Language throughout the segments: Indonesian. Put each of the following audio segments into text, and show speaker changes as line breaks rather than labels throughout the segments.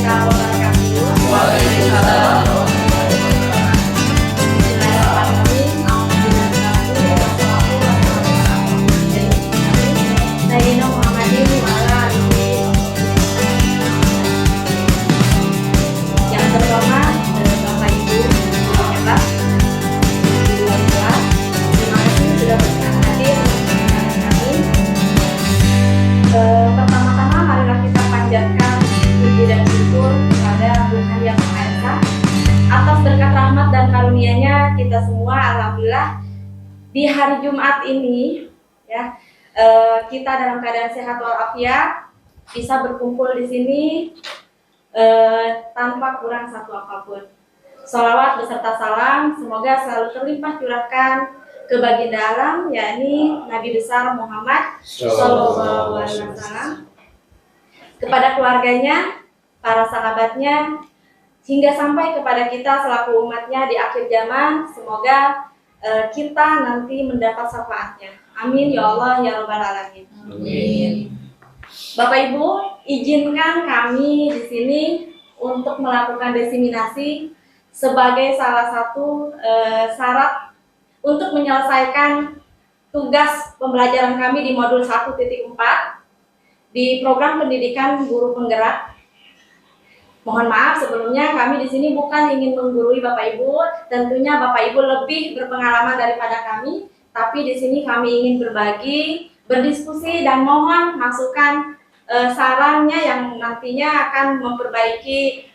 Waalaikumsalam wabarakatuh.
Waalaikumsalam.
Sayyidina Muhammadin wa ala alihi. Yang terhormat Bapak Ibu hebat di luar kelas, terima kasih sudah berkenan hadir bersama kami. Pertama-tama marilah kita panjatkan puji dan syukur kepada Tuhan Yang Maha Esa atas berkat rahmat dan karunia-Nya kita semua alhamdulillah di hari Jumat ini ya. Kita dalam keadaan sehat walafiat bisa berkumpul di sini tanpa kurang satu apapun. Sholawat beserta salam semoga selalu terlimpah curahkan ke baginda alam, yakni Nabi besar Muhammad Sallallahu Alaihi Wasallam, kepada keluarganya, para sahabatnya, hingga sampai kepada kita selaku umatnya di akhir zaman. Semoga kita nanti mendapat syafaatnya. Amin ya Allah ya Rabbal Alamin.
Amin.
Bapak Ibu, izinkan kami di sini untuk melakukan diseminasi sebagai salah satu syarat untuk menyelesaikan tugas pembelajaran kami di modul 1.4 di program pendidikan guru penggerak. Mohon maaf sebelumnya kami di sini bukan ingin menggurui Bapak Ibu, tentunya Bapak Ibu lebih berpengalaman daripada kami. Tapi di sini kami ingin berbagi, berdiskusi, dan mohon masukan sarannya yang nantinya akan memperbaiki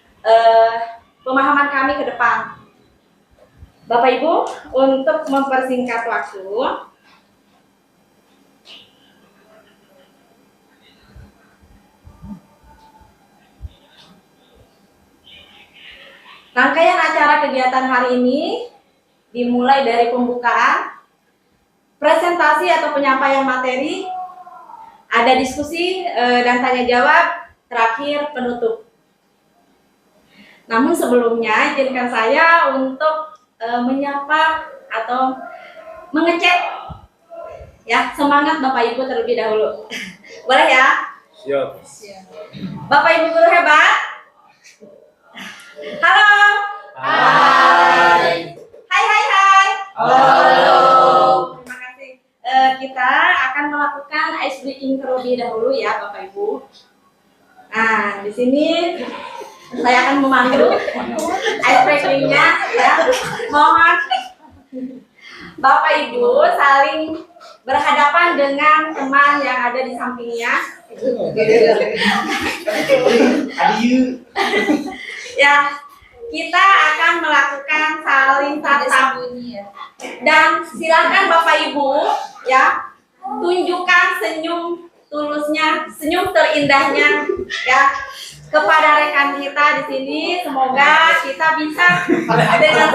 pemahaman kami ke depan. Bapak Ibu, untuk mempersingkat waktu, rangkaian acara kegiatan hari ini dimulai dari pembukaan, presentasi atau penyampaian materi, ada diskusi dan tanya jawab, terakhir penutup. Namun sebelumnya izinkan saya untuk menyapa atau mengecek ya semangat Bapak Ibu terlebih dahulu. Boleh ya?
Siap.
Bapak Ibu guru hebat. Halo.
Hai.
Hai.
Halo.
Terima kasih. Kita akan melakukan ice breaking terlebih dahulu ya Bapak Ibu. Nah, di sini saya akan memandu ice breakingnya ya. Mohon Bapak Ibu saling berhadapan dengan teman yang ada di sampingnya. Ya, kita akan melakukan saling tatap. Dan silakan Bapak Ibu ya tunjukkan senyum tulusnya, senyum terindahnya ya kepada rekan kita di sini. Semoga kita bisa dengan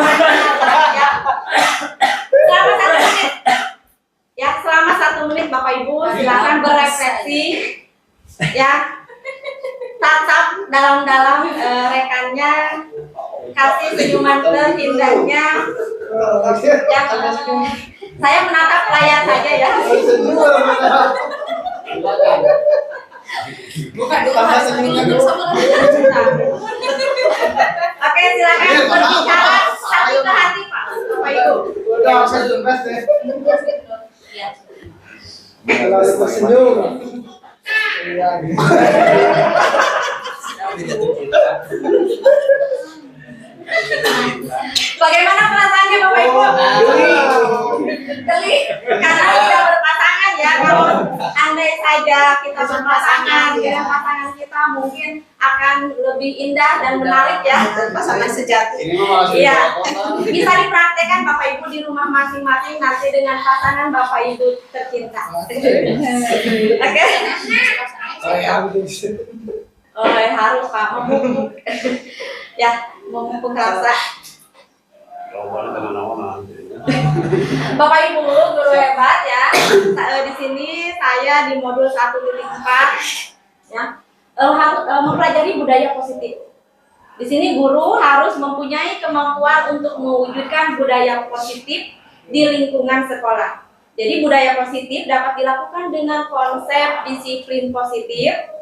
ya. Selama 1 menit ya, selama 1 menit Bapak Ibu silakan berefleksi ya, tatap dalam-dalam rekannya, kasih senyuman terindahnya ya. Saya menatap layar saja ya.
Bukan
Oke, silakan berbicara hati ke hati Pak, Bapak Ibu.
Udah, saya tuntas deh. Kalau senyum. Iya.
Bagaimana perasaannya Bapak Ibu? Geli, karena tidak berpasangan ya. Kalau andai saja kita berpasangan, dengan pasangan kita mungkin akan lebih indah dan menarik ya.
Pasangan sejati.
Ini mah masih
Iya, bisa dipraktekkan Bapak Ibu di rumah masing-masing nanti dengan pasangan Bapak Ibu tercinta. Oke? Oh, harus Pak, memupuk. Ya, memupuk rasa. Bapak Ibu guru hebat ya. Di sini saya di modul 1.4 ya, harus mempelajari budaya positif. Di sini guru harus mempunyai kemampuan untuk mewujudkan budaya positif di lingkungan sekolah. Jadi budaya positif dapat dilakukan dengan konsep disiplin positif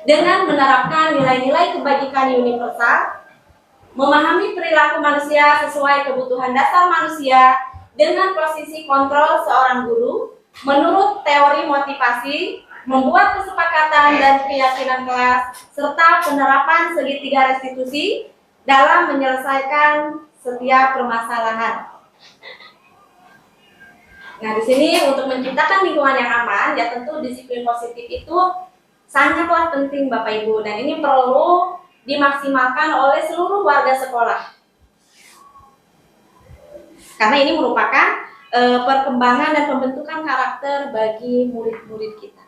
dengan menerapkan nilai-nilai kebajikan universal, memahami perilaku manusia sesuai kebutuhan dasar manusia dengan posisi kontrol seorang guru menurut teori motivasi, membuat kesepakatan dan keyakinan kelas, serta penerapan segitiga restitusi dalam menyelesaikan setiap permasalahan. Nah, di sini untuk menciptakan lingkungan yang aman, ya tentu disiplin positif itu sangatlah penting Bapak Ibu, dan ini perlu dimaksimalkan oleh seluruh warga sekolah. Karena ini merupakan perkembangan dan pembentukan karakter bagi murid-murid kita.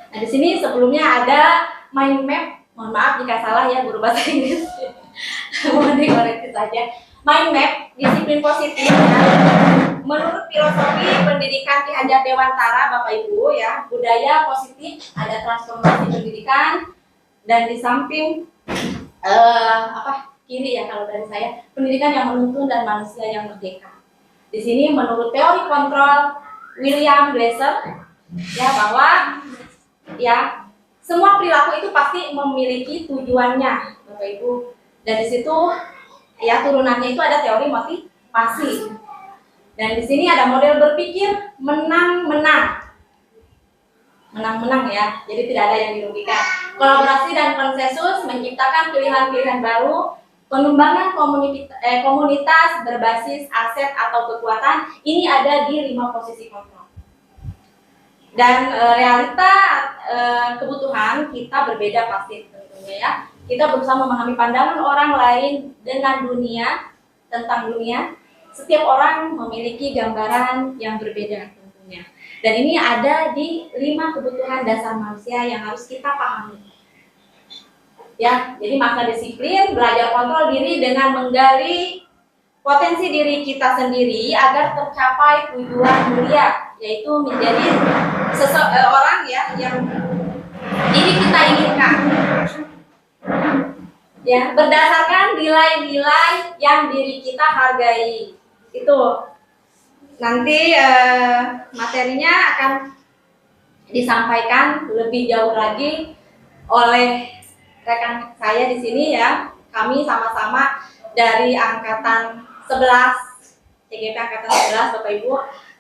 Nah, di sini sebelumnya ada mind map, mohon maaf jika salah ya guru bahasa Inggris. Mohon dikoreksi saja. Mind map disiplin positif ya. Menurut filosofi pendidikan Ki Hajar Dewantara Bapak Ibu ya, budaya positif, ada transformasi pendidikan, dan di samping kiri ya kalau dari saya, pendidikan yang menuntun dan manusia yang merdeka. Di sini menurut teori kontrol William Glasser ya, bahwa ya semua perilaku itu pasti memiliki tujuannya Bapak Ibu, dan di situ ya turunannya itu ada teori motivasi, dan di sini ada model berpikir menang-menang ya, jadi tidak ada yang dirugikan. Kolaborasi dan konsensus menciptakan pilihan-pilihan baru, pengembangan komunitas berbasis aset atau kekuatan, ini ada di 5 posisi kontrol. Dan realita kebutuhan kita berbeda pasti tentunya ya. Kita berusaha memahami pandangan orang lain dengan dunia, tentang dunia. Setiap orang memiliki gambaran yang berbeda tentunya. Dan ini ada di 5 kebutuhan dasar manusia yang harus kita pahami. Ya, jadi makna disiplin, belajar kontrol diri dengan menggali potensi diri kita sendiri agar tercapai tujuan mulia, yaitu menjadi seseorang ya yang diri kita inginkan. Ya, berdasarkan nilai-nilai yang diri kita hargai. Itu nanti materinya akan disampaikan lebih jauh lagi oleh rekan saya di sini ya. Kami sama-sama dari angkatan 11, TGP angkatan 11 Bapak Ibu.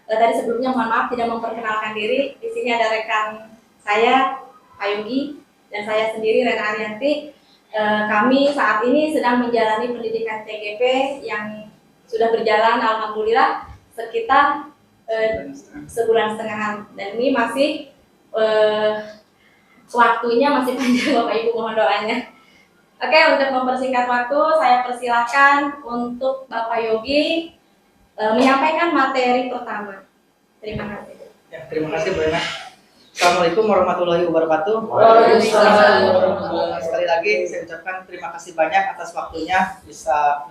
Tadi sebelumnya mohon maaf tidak memperkenalkan diri. Di sini ada rekan saya Pak Yogi dan saya sendiri Rena Arianti. Kami saat ini sedang menjalani pendidikan TGP yang sudah berjalan alhamdulillah sekitar sebulan setengahan, dan ini masih waktunya masih panjang Bapak Ibu, mohon doanya. Oke, untuk mempersingkat waktu saya persilahkan untuk Bapak Yogi menyampaikan materi pertama. Terima kasih.
Ya, terima kasih Bu Ena. Assalamualaikum warahmatullahi wabarakatuh.
Waalaikumsalam.
Sekali lagi saya ucapkan terima kasih banyak atas waktunya bisa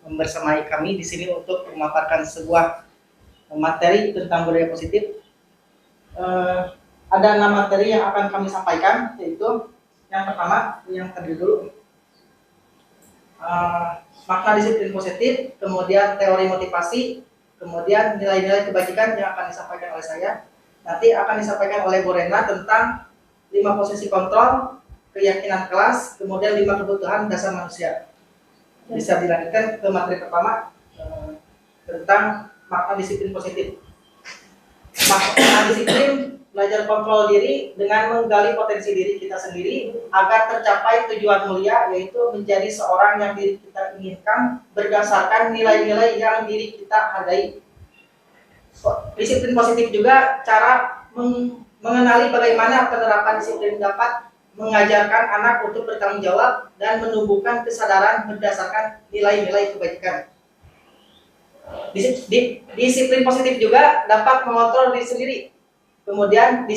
membersamai kami di sini untuk memaparkan sebuah materi tentang budaya positif. Ada 6 materi yang akan kami sampaikan, yaitu yang pertama, yang tadi dulu, makna disiplin positif, kemudian teori motivasi, kemudian nilai-nilai kebajikan yang akan disampaikan oleh saya. Nanti akan disampaikan oleh Bu Rena tentang 5 posisi kontrol, keyakinan kelas, kemudian 5 kebutuhan dasar manusia. Bisa dilanjutkan ke materi pertama tentang makna disiplin positif. Makna disiplin belajar kontrol diri dengan menggali potensi diri kita sendiri agar tercapai tujuan mulia, yaitu menjadi seorang yang diri kita inginkan berdasarkan nilai-nilai yang diri kita hargai. Disiplin positif juga cara mengenali bagaimana penerapan disiplin dapat mengajarkan anak untuk bertanggung jawab dan menumbuhkan kesadaran berdasarkan nilai-nilai kebajikan. Disiplin positif juga dapat mengontrol diri sendiri. Kemudian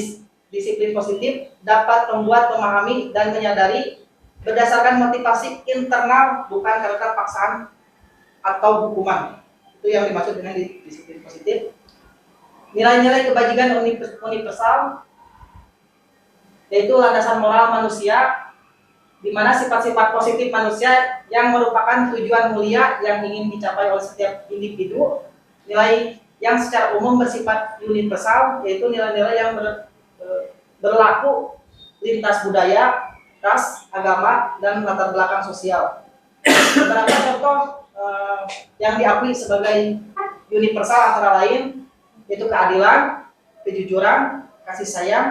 disiplin positif dapat membuat memahami dan menyadari berdasarkan motivasi internal, bukan karena paksaan atau hukuman. Itu yang dimaksud dengan disiplin positif. Nilai-nilai kebajikan universal, yaitu landasan moral manusia, di mana sifat-sifat positif manusia yang merupakan tujuan mulia yang ingin dicapai oleh setiap individu. Nilai yang secara umum bersifat universal, yaitu nilai-nilai yang berlaku lintas budaya, ras, agama, dan latar belakang sosial. Beberapa contoh yang diakui sebagai universal antara lain yaitu keadilan, kejujuran, kasih sayang,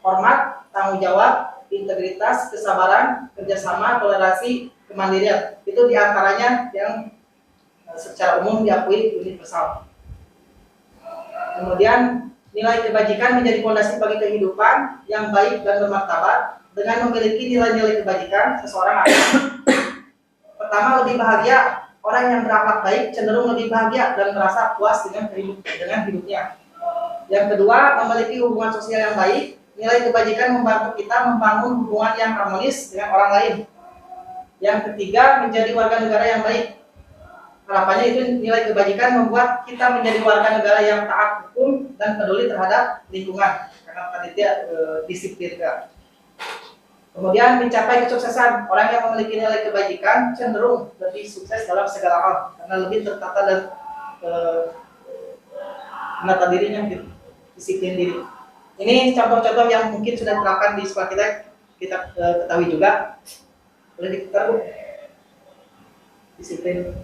hormat, tanggung jawab, integritas, kesabaran, kerjasama, toleransi, kemandirian. Itu diantaranya yang secara umum diakui universal. Kemudian nilai kebajikan menjadi fondasi bagi kehidupan yang baik dan bermartabat. Dengan memiliki nilai-nilai kebajikan, seseorang akan pertama lebih bahagia. Orang yang berakhlak baik cenderung lebih bahagia dan merasa puas dengan hidupnya. Yang kedua, memiliki hubungan sosial yang baik. Nilai kebajikan membantu kita membangun hubungan yang harmonis dengan orang lain. Yang ketiga, menjadi warga negara yang baik. Harapannya itu nilai kebajikan membuat kita menjadi warga negara yang taat hukum dan peduli terhadap lingkungan. Karena tadi dia disiplin. Kemudian mencapai kesuksesan, orang yang memiliki nilai kebajikan cenderung lebih sukses dalam segala hal karena lebih tertata dan menata dirinya, disiplin diri. Ini contoh-contoh yang mungkin sudah diterapkan di sekolah kita ketahui juga. Boleh diketahui disiplin.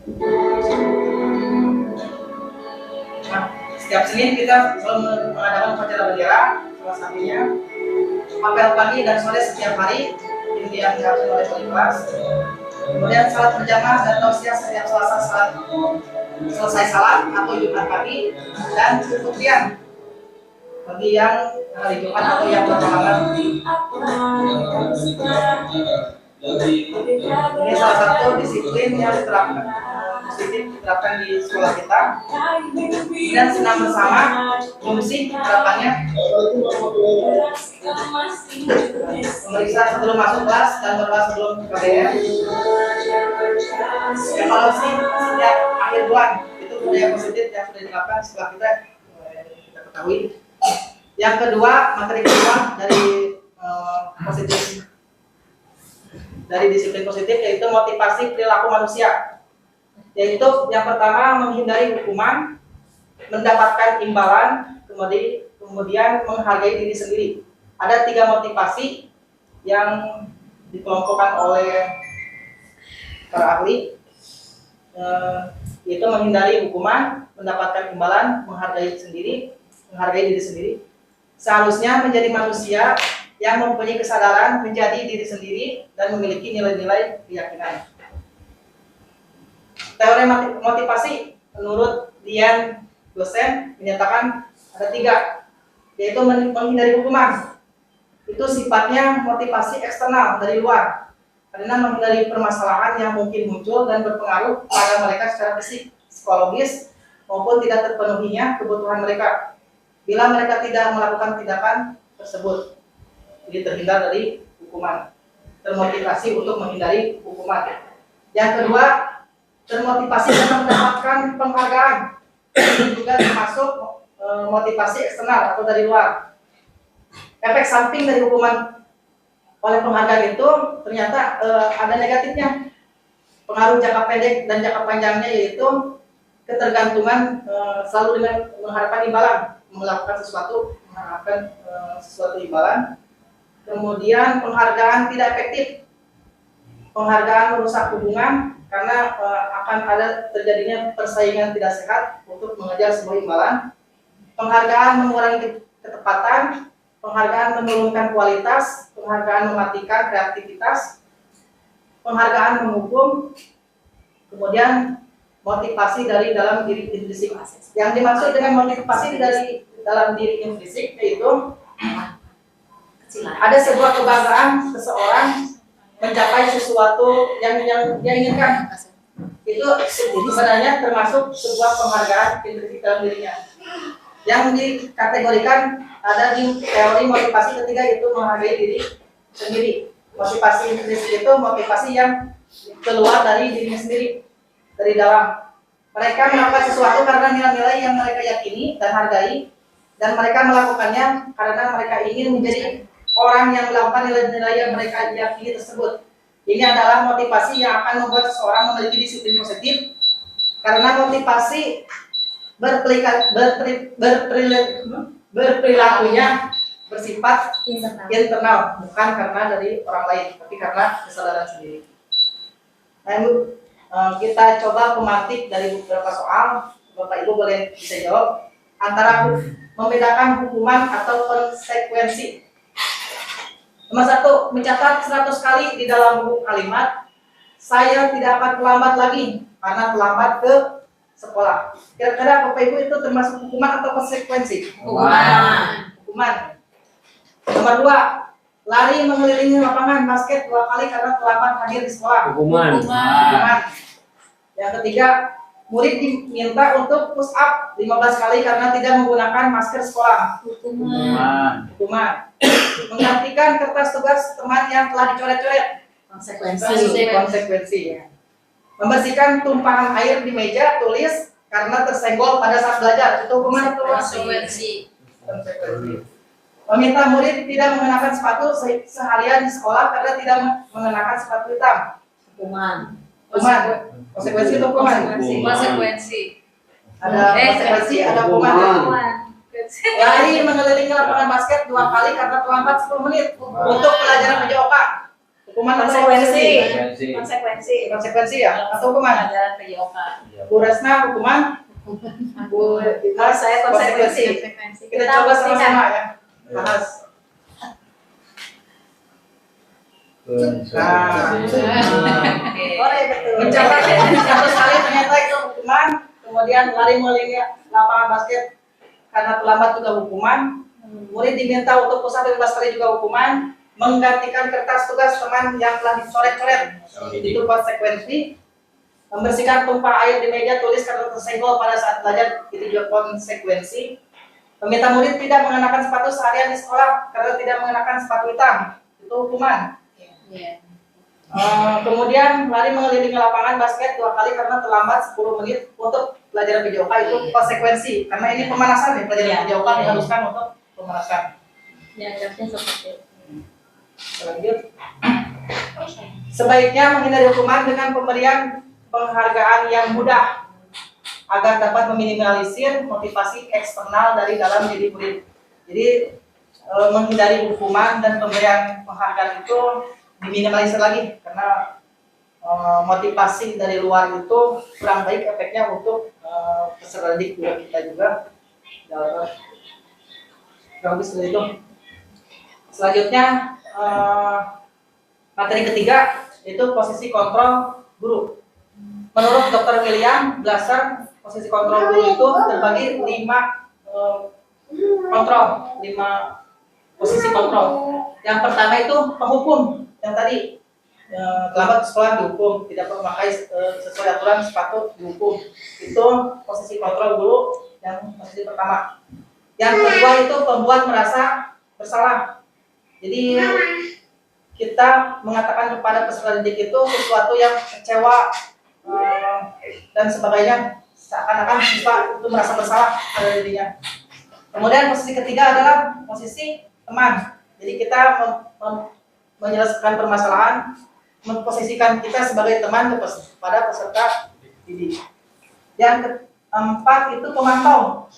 Nah, setiap Senin kita selalu mengadakan upacara bendera, salah satunya apel pagi dan sore setiap hari, ini yang diharuskan oleh wali kelas. Kemudian salat berjamaah dan tausiah setiap Selasa saat selesai salat atau Jumat pagi, dan keputrian bagi yang hari Jumat atau yang berhalangan. Ini salah satu disiplin yang diterapkan di sekolah kita. Dan senam bersama, musik terapannya memeriksa sebelum masuk kelas dan berdoa sebelum KBM. Evaluasi setiap akhir bulan, itu budaya positif yang sudah diterapkan setelah kita ketahui. Yang kedua, materi kedua dari positif, dari disiplin positif, yaitu motivasi perilaku manusia. Yaitu yang pertama, menghindari hukuman, mendapatkan imbalan, kemudian menghargai diri sendiri. Ada 3 motivasi yang dikelompokkan oleh para ahli, yaitu menghindari hukuman, mendapatkan imbalan, menghargai diri sendiri. Seharusnya menjadi manusia yang mempunyai kesadaran menjadi diri sendiri dan memiliki nilai-nilai keyakinan. Teori motivasi menurut Dian dosen menyatakan ada 3, yaitu menghindari hukuman. Itu sifatnya motivasi eksternal dari luar, karena menghindari permasalahan yang mungkin muncul dan berpengaruh pada mereka secara fisik, psikologis, maupun tidak terpenuhinya kebutuhan mereka bila mereka tidak melakukan tindakan tersebut. Jadi terhindar dari hukuman, termotivasi untuk menghindari hukuman. Yang kedua, termotivasi untuk mendapatkan penghargaan. Ini juga termasuk motivasi eksternal atau dari luar. Efek samping dari hukuman oleh penghargaan itu ternyata ada negatifnya. Pengaruh jangka pendek dan jangka panjangnya yaitu ketergantungan selalu dengan mengharapkan imbalan, melakukan sesuatu mengharapkan sesuatu imbalan. Kemudian penghargaan tidak efektif. Penghargaan merusak hubungan karena akan ada terjadinya persaingan tidak sehat untuk mengejar sebuah imbalan. Penghargaan mengurangi ketepatan, penghargaan menurunkan kualitas, penghargaan mematikan kreativitas, penghargaan menghukum, kemudian motivasi dari dalam diri intrinsik. Yang dimaksud dengan motivasi dari dalam diri intrinsik yaitu ada sebuah kebanggaan seseorang mencapai sesuatu yang dia inginkan. Itu sebenarnya termasuk sebuah penghargaan intrinsik dalam dirinya. Yang dikategorikan ada di teori motivasi ketiga, yaitu menghargai diri sendiri. Motivasi intrinsik itu motivasi yang keluar dari dirinya sendiri, dari dalam. Mereka melakukan sesuatu karena nilai-nilai yang mereka yakini dan hargai, dan mereka melakukannya karena mereka ingin menjadi orang yang melakukan nilai-nilai yang mereka yakini tersebut. Ini adalah motivasi yang akan membuat seseorang memiliki disiplin positif, karena motivasi berperilakunya bersifat
Internal.
internal, bukan karena dari orang lain, tapi karena kesadaran sendiri. Nah, Ibu, kita coba pemantik dari beberapa soal. Bapak Ibu boleh bisa jawab antara membedakan hukuman atau konsekuensi. Nomor 1, mencatat 100 kali di dalam buku kalimat, saya tidak akan terlambat lagi karena terlambat ke sekolah. Kira-kira Bapak Ibu itu termasuk hukuman atau konsekuensi? Hukuman. Nomor 2, lari mengelilingi lapangan basket 2 kali karena terlambat hadir di sekolah.
Hukuman.
Yang ketiga, murid diminta untuk push up 15 kali karena tidak menggunakan masker sekolah.
Hukuman.
Menggantikan kertas tugas teman yang telah dicoret-coret. Konsekuensi. Ya. Membersihkan tumpahan air di meja tulis karena tersenggol pada saat belajar. Itu hukuman atau konsekuensi? Meminta murid tidak mengenakan sepatu seharian di sekolah karena tidak mengenakan sepatu hitam.
Hukuman.
Konsekuensi itu hukuman.
Konsekuensi.
Ada konsekuensi, ada hukuman. Lari mengelilingi lapangan basket 2 kali karena terlambat 10 menit untuk pelajaran PJOK. Hukuman atau
Konsekuensi.
Konsekuensi ya? Atau hukuman?
Pelajaran PJOK.
Bu Resna hukuman? Bu Imas
Saya konsekuensi.
Kita coba sama-sama ya. Bahas. Mencatat 100 kali ternyata itu hukuman. Kemudian lari mengelilingi lapangan basket karena terlambat juga hukuman. Murid diminta untuk pusat 15 kali juga hukuman. Menggantikan kertas tugas teman yang telah dicoret-coret, itu konsekuensi. Membersihkan tumpah air di meja tulis karena tersenggol pada saat belajar, itu juga konsekuensi. Meminta murid tidak mengenakan sepatu seharian di sekolah karena tidak mengenakan sepatu hitam, itu hukuman. Kemudian lari mengelilingi lapangan basket 2 kali karena terlambat 10 menit untuk pelajaran PJOK, itu konsekuensi. Karena ini pemanasan ya, pelajaran PJOK diharuskan untuk pemanasan.
Dianggapnya seperti itu.
Lanjut. Sebaiknya menghindari hukuman dengan pemberian penghargaan yang mudah agar dapat meminimalisir motivasi eksternal dari dalam diri murid. Jadi menghindari hukuman dan pemberian penghargaan itu diminimalisir lagi karena motivasi dari luar itu kurang baik efeknya untuk peserta didik kita juga. Bagus itu. Selanjutnya materi ketiga itu posisi kontrol guru. Menurut Dr. William Glasser, posisi kontrol guru itu terbagi 5 posisi kontrol. Yang pertama itu penghukum, yang tadi terlambat ke sekolah dihukum, tidak memakai sesuai aturan sepatu dihukum. Itu posisi kontrol guru yang posisi pertama. Yang kedua itu pembuat merasa bersalah. Jadi kita mengatakan kepada peserta didik itu sesuatu yang kecewa dan sebagainya, seakan-akan siswa itu merasa bersalah pada dirinya. Kemudian posisi ketiga adalah posisi teman. Jadi kita menyelesaikan permasalahan, memposisikan kita sebagai teman kepada peserta didik. Yang keempat itu pemantau.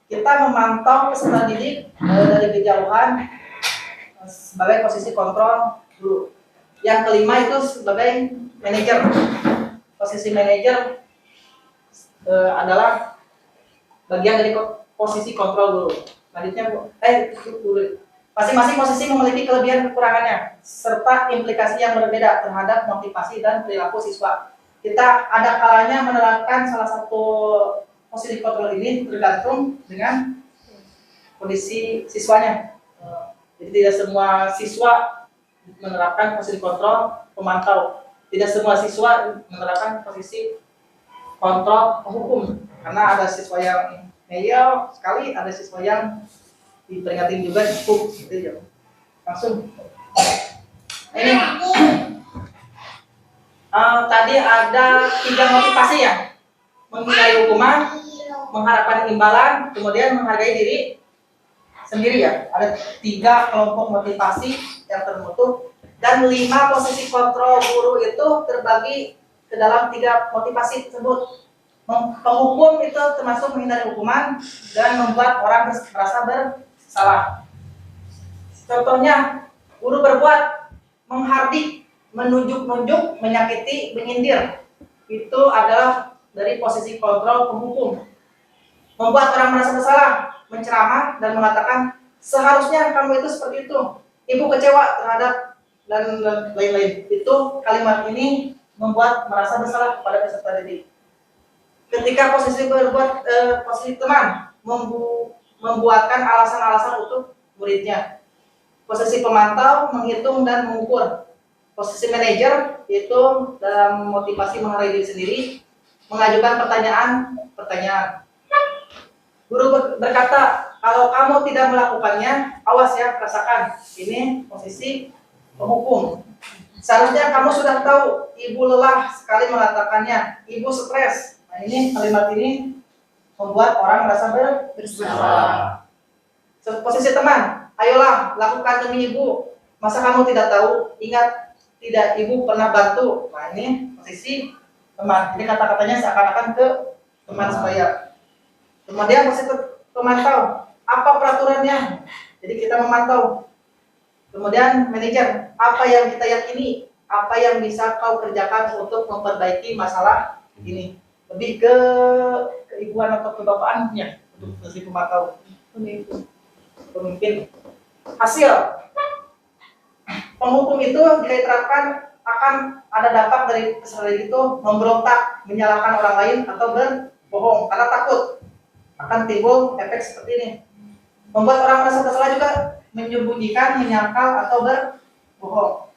Kita memantau peserta didik dari kejauhan sebagai posisi kontrol dulu. Yang kelima itu sebagai manajer. Posisi manajer adalah bagian dari posisi kontrol dulu. Selanjutnya masing-masing posisi memiliki kelebihan dan kekurangannya serta implikasi yang berbeda terhadap motivasi dan perilaku siswa. Kita ada kalanya menerapkan salah satu posisi kontrol ini tergantung dengan kondisi siswanya. Jadi tidak semua siswa menerapkan posisi kontrol pemantau. Tidak semua siswa menerapkan posisi kontrol penghukum. Karena ada siswa yang ngeyel sekali, ada siswa yang diperingatin juga cukup gitu ya. Langsung. Ini tadi ada 3 motivasi ya. Menghindari hukuman, mengharapkan imbalan, kemudian menghargai diri sendiri ya. Ada 3 kelompok motivasi yang terbentuk dan 5 posisi kontrol guru itu terbagi ke dalam 3 motivasi tersebut. Penghukum itu termasuk menghindari hukuman dan membuat orang merasa bersalah. Contohnya, guru berbuat menghardik, menunjuk-nunjuk, menyakiti, menyindir. Itu adalah dari posisi kontrol penghukum. Membuat orang merasa bersalah, menceramah dan mengatakan seharusnya kamu itu seperti itu. Ibu kecewa terhadap dan lain-lain. Itu kalimat ini membuat merasa bersalah kepada peserta didik. Ketika posisi berbuat posisi teman membuatkan alasan-alasan untuk muridnya. Posisi pemantau menghitung dan mengukur. Posisi manajer itu dalam motivasi mengenai diri sendiri mengajukan pertanyaan. Guru berkata, kalau kamu tidak melakukannya, awas ya, rasakan. Ini posisi penghukum. Seharusnya kamu sudah tahu, ibu lelah sekali mengatakannya, ibu stres. Nah ini kalimat ini membuat orang merasa bersalah. Posisi teman, ayolah lakukan demi ibu. Masa kamu tidak tahu? Ingat, tidak ibu pernah bantu. Nah ini posisi teman. Jadi kata-katanya seakan-akan ke teman saya. Kemudian posisi pemantau, apa peraturannya? Jadi kita memantau. Kemudian manajer, apa yang kita yakini, apa yang bisa kau kerjakan untuk memperbaiki masalah ini. Lebih ke keibuan atau kebapaannya untuk posisi pemantau. Pemimpin. Hasil penghukum itu jika diterapkan akan ada dampak dari peserta itu memberontak, menyalahkan orang lain atau berbohong karena takut akan timbul efek seperti ini. Membuat orang merasa bersalah juga menyembunyikan, menyangkal atau berbohong.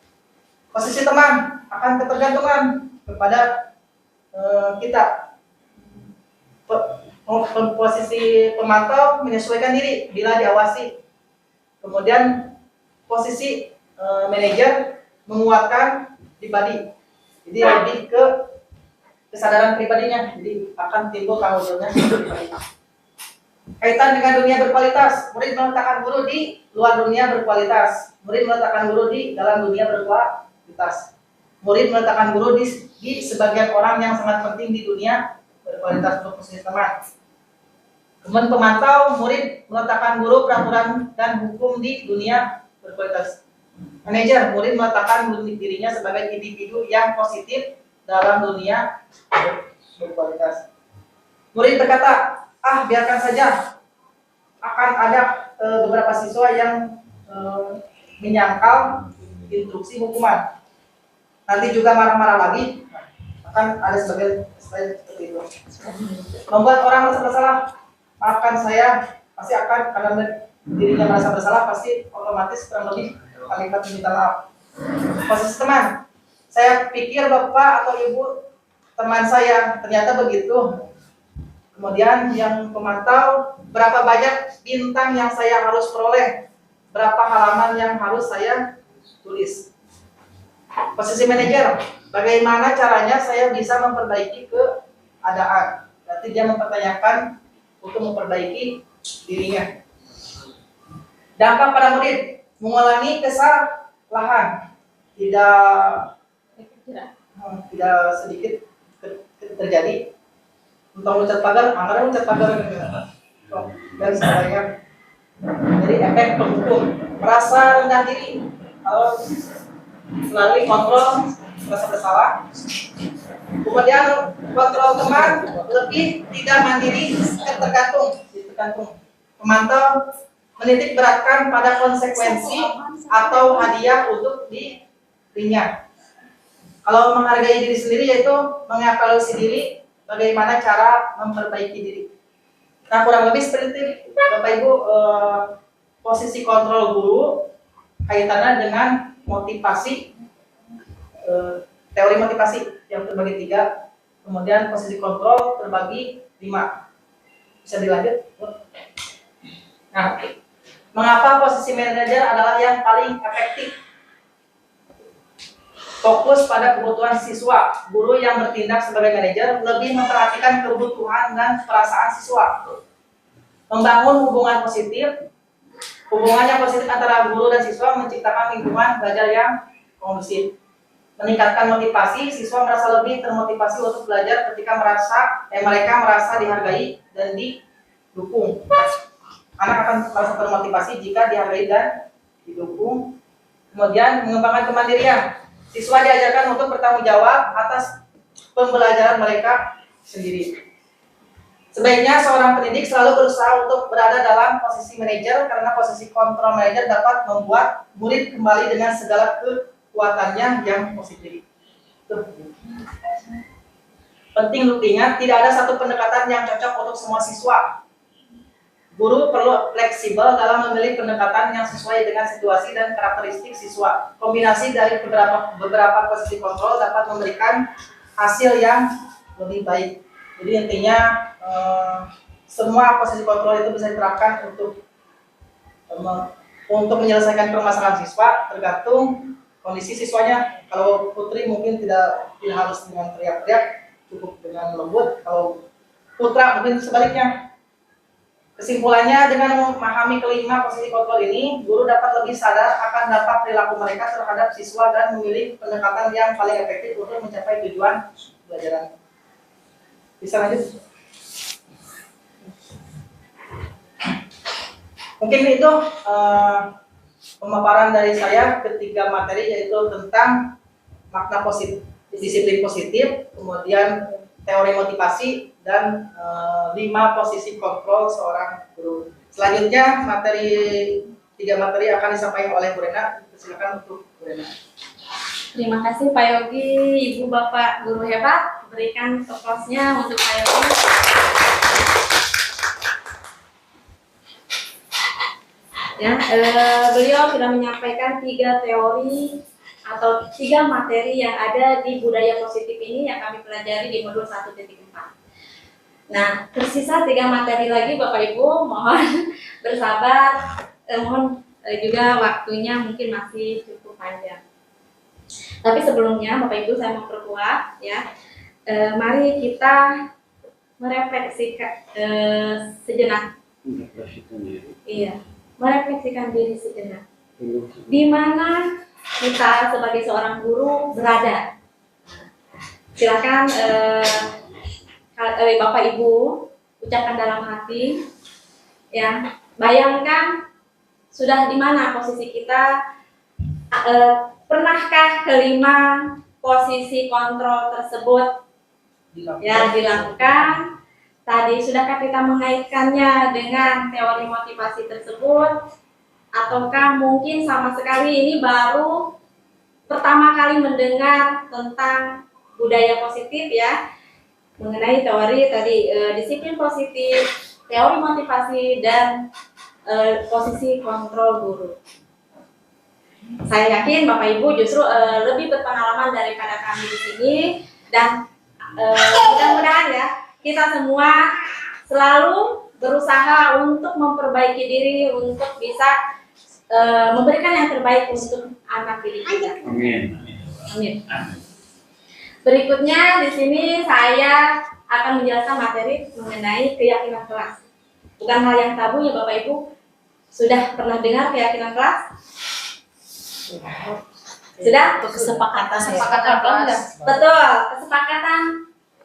Posisi teman akan ketergantungan kepada kita. Posisi pemantau menyesuaikan diri bila diawasi. Kemudian posisi manajer menguatkan pribadi. Jadi lebih ke kesadaran pribadinya. Jadi akan timbul tanggung jawabnya pribadi. Kaitan dengan dunia berkualitas, murid meletakkan guru di luar dunia berkualitas, murid meletakkan guru di dalam dunia berkualitas, murid meletakkan guru di sebagian orang yang sangat penting di dunia berkualitas untuk posisi teman. Kemudian pemantau, murid meletakkan guru peraturan dan hukum di dunia berkualitas. Manajer, murid meletakkan dirinya sebagai individu yang positif dalam dunia berkualitas. Murid berkata, biarkan saja, akan ada beberapa siswa yang menyangkal instruksi hukuman. Nanti juga marah-marah lagi, akan ada seperti itu. Membuat orang merasa bersalah, maafkan saya, pasti akan karena dirinya merasa bersalah, pasti otomatis kurang lebih kalimat minta maaf. Posisi teman, saya pikir bapak atau ibu teman saya, ternyata begitu. Kemudian yang pemantau, berapa banyak bintang yang saya harus peroleh, berapa halaman yang harus saya tulis. Posisi manajer, bagaimana caranya saya bisa memperbaiki keadaan. Berarti dia mempertanyakan untuk memperbaiki dirinya. Dampak pada murid, mengulangi kesalahan, tidak sedikit terjadi. Untuk loncat pagar, anggaran loncat pagar dan sebagainya. Jadi efek penghukum, merasa rendah diri, kalau melalui kontrol merasa bersalah. Kemudian kontrol teman lebih tidak mandiri, tergantung. Pemantau menitik beratkan pada konsekuensi atau hadiah untuk dirinya. Kalau menghargai diri sendiri yaitu mengevaluasi diri. Bagaimana cara memperbaiki diri. Nah kurang lebih seperti itu Bapak Ibu, posisi kontrol guru kaitannya dengan motivasi, teori motivasi yang terbagi 3, kemudian posisi kontrol terbagi 5. Bisa dilanjut? Nah, mengapa posisi manajer adalah yang paling efektif? Fokus pada kebutuhan siswa. Guru yang bertindak sebagai manajer lebih memperhatikan kebutuhan dan perasaan siswa. Membangun hubungan positif. Hubungannya positif antara guru dan siswa menciptakan lingkungan belajar yang kondusif. Meningkatkan motivasi, siswa merasa lebih termotivasi untuk belajar ketika mereka merasa dihargai dan didukung. Anak akan merasa termotivasi jika dihargai dan didukung. Kemudian mengembangkan kemandirian. Siswa diajarkan untuk bertanggung jawab atas pembelajaran mereka sendiri. Sebaiknya seorang pendidik selalu berusaha untuk berada dalam posisi manajer karena posisi kontrol manajer dapat membuat murid kembali dengan segala kekuatannya yang positif. Penting untuk diingat, tidak ada satu pendekatan yang cocok untuk semua siswa. Guru perlu fleksibel dalam memilih pendekatan yang sesuai dengan situasi dan karakteristik siswa. Kombinasi dari beberapa posisi kontrol dapat memberikan hasil yang lebih baik. Jadi intinya semua posisi kontrol itu bisa diterapkan untuk menyelesaikan permasalahan siswa tergantung kondisi siswanya. Kalau Putri mungkin tidak harus dengan teriak-teriak, cukup dengan lembut. Kalau Putra mungkin sebaliknya. Kesimpulannya, dengan memahami kelima posisi kontrol ini, guru dapat lebih sadar akan dampak perilaku mereka terhadap siswa dan memilih pendekatan yang paling efektif untuk mencapai tujuan pelajaran. Bisa lanjut? Mungkin itu pemaparan dari saya ketiga materi, yaitu tentang makna positif, disiplin positif, kemudian teori motivasi, dan 5 posisi kontrol seorang guru. Selanjutnya tiga materi akan disampaikan oleh Bu Rena. Silakan untuk Bu Rena.
Terima kasih Pak Yogi, Ibu Bapak guru hebat. Berikan applause-nya untuk Pak Yogi. Ya, beliau sudah menyampaikan 3 teori atau 3 materi yang ada di budaya positif ini yang kami pelajari di modul 1.4. Nah, tersisa 3 materi lagi Bapak Ibu, mohon bersabar, mohon juga waktunya mungkin masih cukup panjang. Tapi sebelumnya Bapak Ibu saya mau perkuat ya, mari kita merefleksikan sejenak. Iya, merefleksikan diri sejenak. Di mana kita sebagai seorang guru berada? Silakan Bapak Ibu ucapkan dalam hati, ya, bayangkan sudah di mana posisi kita. Pernahkah kelima posisi kontrol tersebut dilakukan? Tadi sudahkah kita mengaitkannya dengan teori motivasi tersebut? Ataukah mungkin sama sekali ini baru pertama kali mendengar tentang budaya positif ya, mengenai teori tadi disiplin positif, teori motivasi, dan posisi kontrol guru. Saya yakin Bapak Ibu justru lebih berpengalaman daripada kami di sini, dan mudah-mudahan ya kita semua selalu berusaha untuk memperbaiki diri untuk bisa memberikan yang terbaik untuk anak didik kita.
Amin.
Amin. Berikutnya di sini saya akan menjelaskan materi mengenai keyakinan kelas. Bukan hal yang tabu ya Bapak Ibu. Sudah pernah dengar keyakinan kelas? Sudah? Kesepakatan kelas. Betul, kesepakatan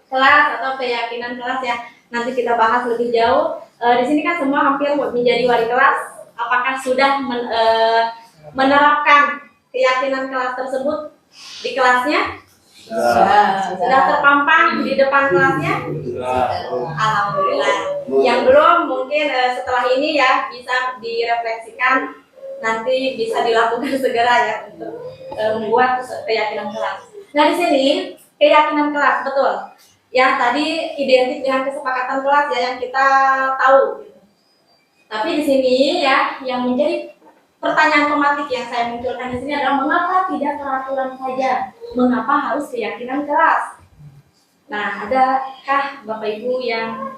kelas atau keyakinan kelas ya. Nanti kita bahas lebih jauh. Di sini kan semua hampir menjadi wali kelas. Apakah sudah menerapkan keyakinan kelas tersebut di kelasnya? Sudah terpampang di depan kelasnya? Alhamdulillah. Yang belum mungkin setelah ini ya bisa direfleksikan, nanti bisa dilakukan segera ya untuk membuat keyakinan kelas. Nah di sini keyakinan kelas betul. Ya tadi identik dengan kesepakatan kelas ya yang kita tahu. Tapi di sini ya yang menjadi pertanyaan tematik yang saya munculkan di sini adalah mengapa tidak peraturan saja? Mengapa harus keyakinan kelas? Nah, adakah Bapak Ibu yang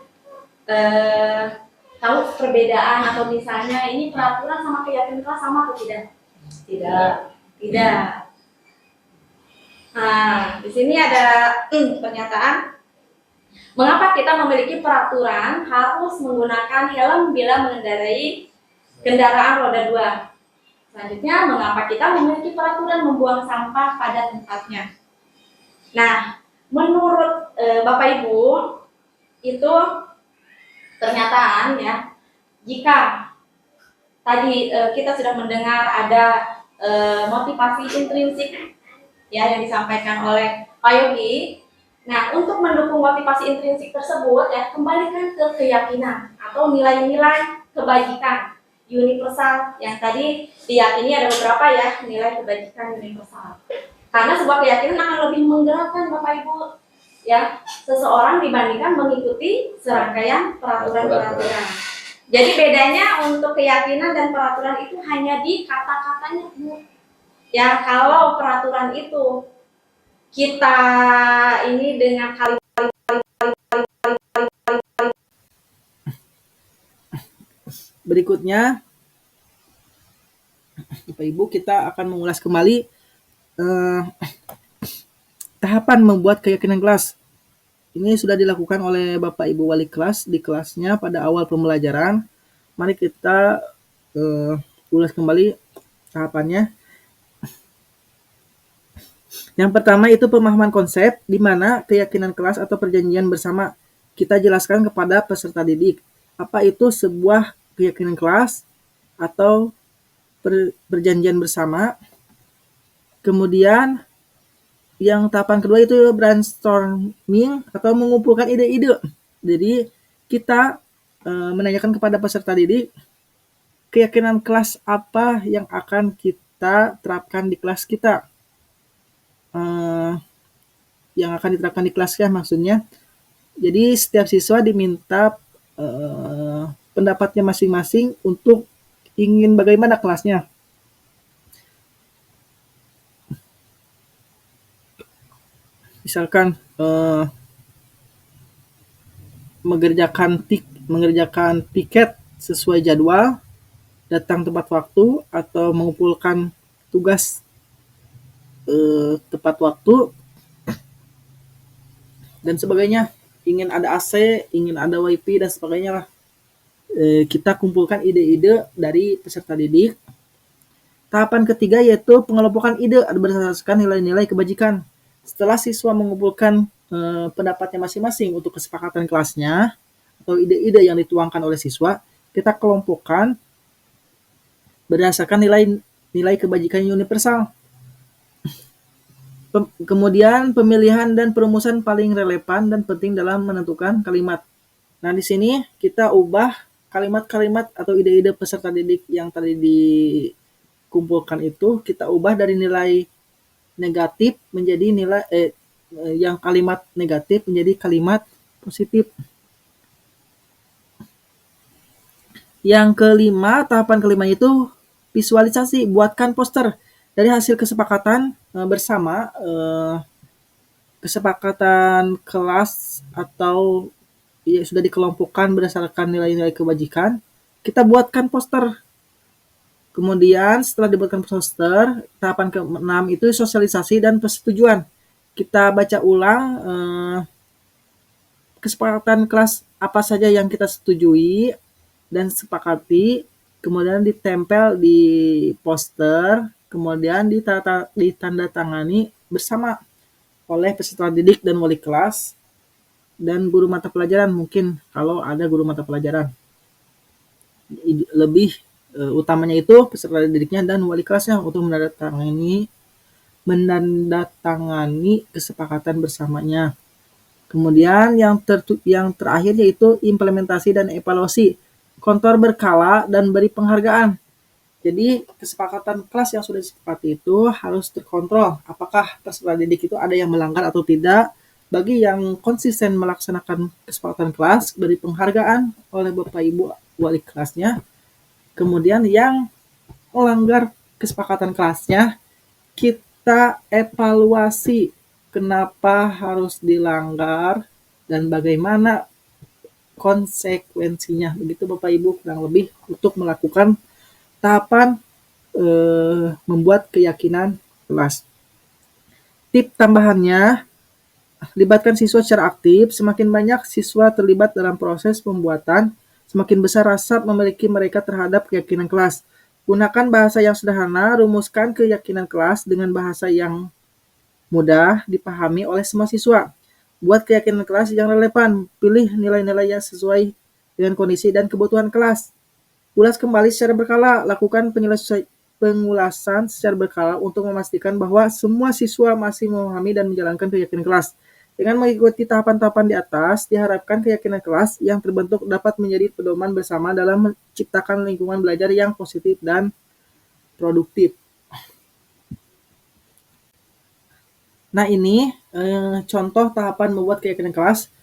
tahu perbedaan atau misalnya ini peraturan sama keyakinan kelas sama atau tidak? Tidak. Nah, di sini ada pernyataan. Mengapa kita memiliki peraturan harus menggunakan helm bila mengendarai kendaraan roda 2? Selanjutnya, mengapa kita memiliki peraturan membuang sampah pada tempatnya? Nah, menurut Bapak Ibu, itu pernyataan ya, jika tadi kita sudah mendengar ada motivasi intrinsik ya yang disampaikan oleh Pak Yogi. Nah, untuk mendukung motivasi intrinsik tersebut ya kembalikan ke keyakinan atau nilai-nilai kebajikan universal yang tadi diyakini ada beberapa ya nilai kebajikan universal. Karena sebuah keyakinan akan lebih menggerakkan Bapak Ibu ya seseorang dibandingkan mengikuti serangkaian peraturan-peraturan. Jadi bedanya untuk keyakinan dan peraturan itu hanya di kata-katanya, Bu. Ya, kalau peraturan itu kita ini dengan
Berikutnya, Bapak Ibu, kita akan mengulas kembali tahapan membuat keyakinan kelas. Ini sudah dilakukan oleh Bapak Ibu wali kelas di kelasnya pada awal pembelajaran. Mari kita ulas kembali tahapannya. Yang pertama itu pemahaman konsep, di mana keyakinan kelas atau perjanjian bersama kita jelaskan kepada peserta didik. Apa itu sebuah keyakinan kelas atau perjanjian bersama. Kemudian yang tahapan kedua itu brainstorming atau mengumpulkan ide-ide. Jadi kita menanyakan kepada peserta didik keyakinan kelas apa yang akan kita terapkan di kelas kita. Yang akan diterapkan di kelasnya maksudnya. Jadi setiap siswa diminta pendapatnya masing-masing untuk ingin bagaimana kelasnya. Misalkan mengerjakan piket sesuai jadwal, datang tepat waktu, atau mengumpulkan tugas tepat waktu, dan sebagainya. Ingin ada AC, ingin ada WiFi, dan sebagainya lah. Kita kumpulkan ide-ide dari peserta didik. Tahapan ketiga yaitu pengelompokan ide berdasarkan nilai-nilai kebajikan. Setelah siswa mengumpulkan pendapatnya masing-masing untuk kesepakatan kelasnya atau ide-ide yang dituangkan oleh siswa, kita kelompokkan berdasarkan nilai kebajikan universal. Kemudian pemilihan dan perumusan paling relevan dan penting dalam menentukan kalimat. Nah, di sini kita ubah kalimat-kalimat atau ide-ide peserta didik yang tadi dikumpulkan itu, kita ubah dari nilai negatif menjadi nilai yang kalimat negatif menjadi kalimat positif. Yang kelima, tahapan kelima itu visualisasi, buatkan poster dari hasil kesepakatan bersama, kesepakatan kelas atau ya sudah dikelompokkan berdasarkan nilai-nilai kebajikan, kita buatkan poster. Kemudian setelah dibuatkan poster, tahapan ke-6 itu sosialisasi dan persetujuan. Kita baca ulang kesepakatan kelas apa saja yang kita setujui dan sepakati, kemudian ditempel di poster, kemudian ditandatangani bersama oleh peserta didik dan wali kelas dan guru mata pelajaran, mungkin kalau ada guru mata pelajaran. Lebih utamanya itu peserta didiknya dan wali kelasnya untuk menandatangani kesepakatan bersamanya. Kemudian yang terakhir yaitu implementasi dan evaluasi, kontrol berkala dan beri penghargaan. Jadi kesepakatan kelas yang sudah disepakati itu harus terkontrol. Apakah peserta didik itu ada yang melanggar atau tidak? Bagi yang konsisten melaksanakan kesepakatan kelas, beri penghargaan oleh Bapak Ibu wali kelasnya. Kemudian yang melanggar kesepakatan kelasnya, kita evaluasi kenapa harus dilanggar dan bagaimana konsekuensinya. Begitu Bapak Ibu kurang lebih untuk melakukan tahapan membuat keyakinan kelas. Tip tambahannya, libatkan siswa secara aktif. Semakin banyak siswa terlibat dalam proses pembuatan, semakin besar rasa memiliki mereka terhadap keyakinan kelas. Gunakan bahasa yang sederhana, rumuskan keyakinan kelas dengan bahasa yang mudah dipahami oleh semua siswa. Buat keyakinan kelas yang relevan, pilih nilai-nilai yang sesuai dengan kondisi dan kebutuhan kelas. Ulas kembali secara berkala, lakukan pengulasan secara berkala untuk memastikan bahwa semua siswa masih memahami dan menjalankan keyakinan kelas. Dengan mengikuti tahapan-tahapan di atas, diharapkan keyakinan kelas yang terbentuk dapat menjadi pedoman bersama dalam menciptakan lingkungan belajar yang positif dan produktif. Nah, ini contoh tahapan membuat keyakinan kelas,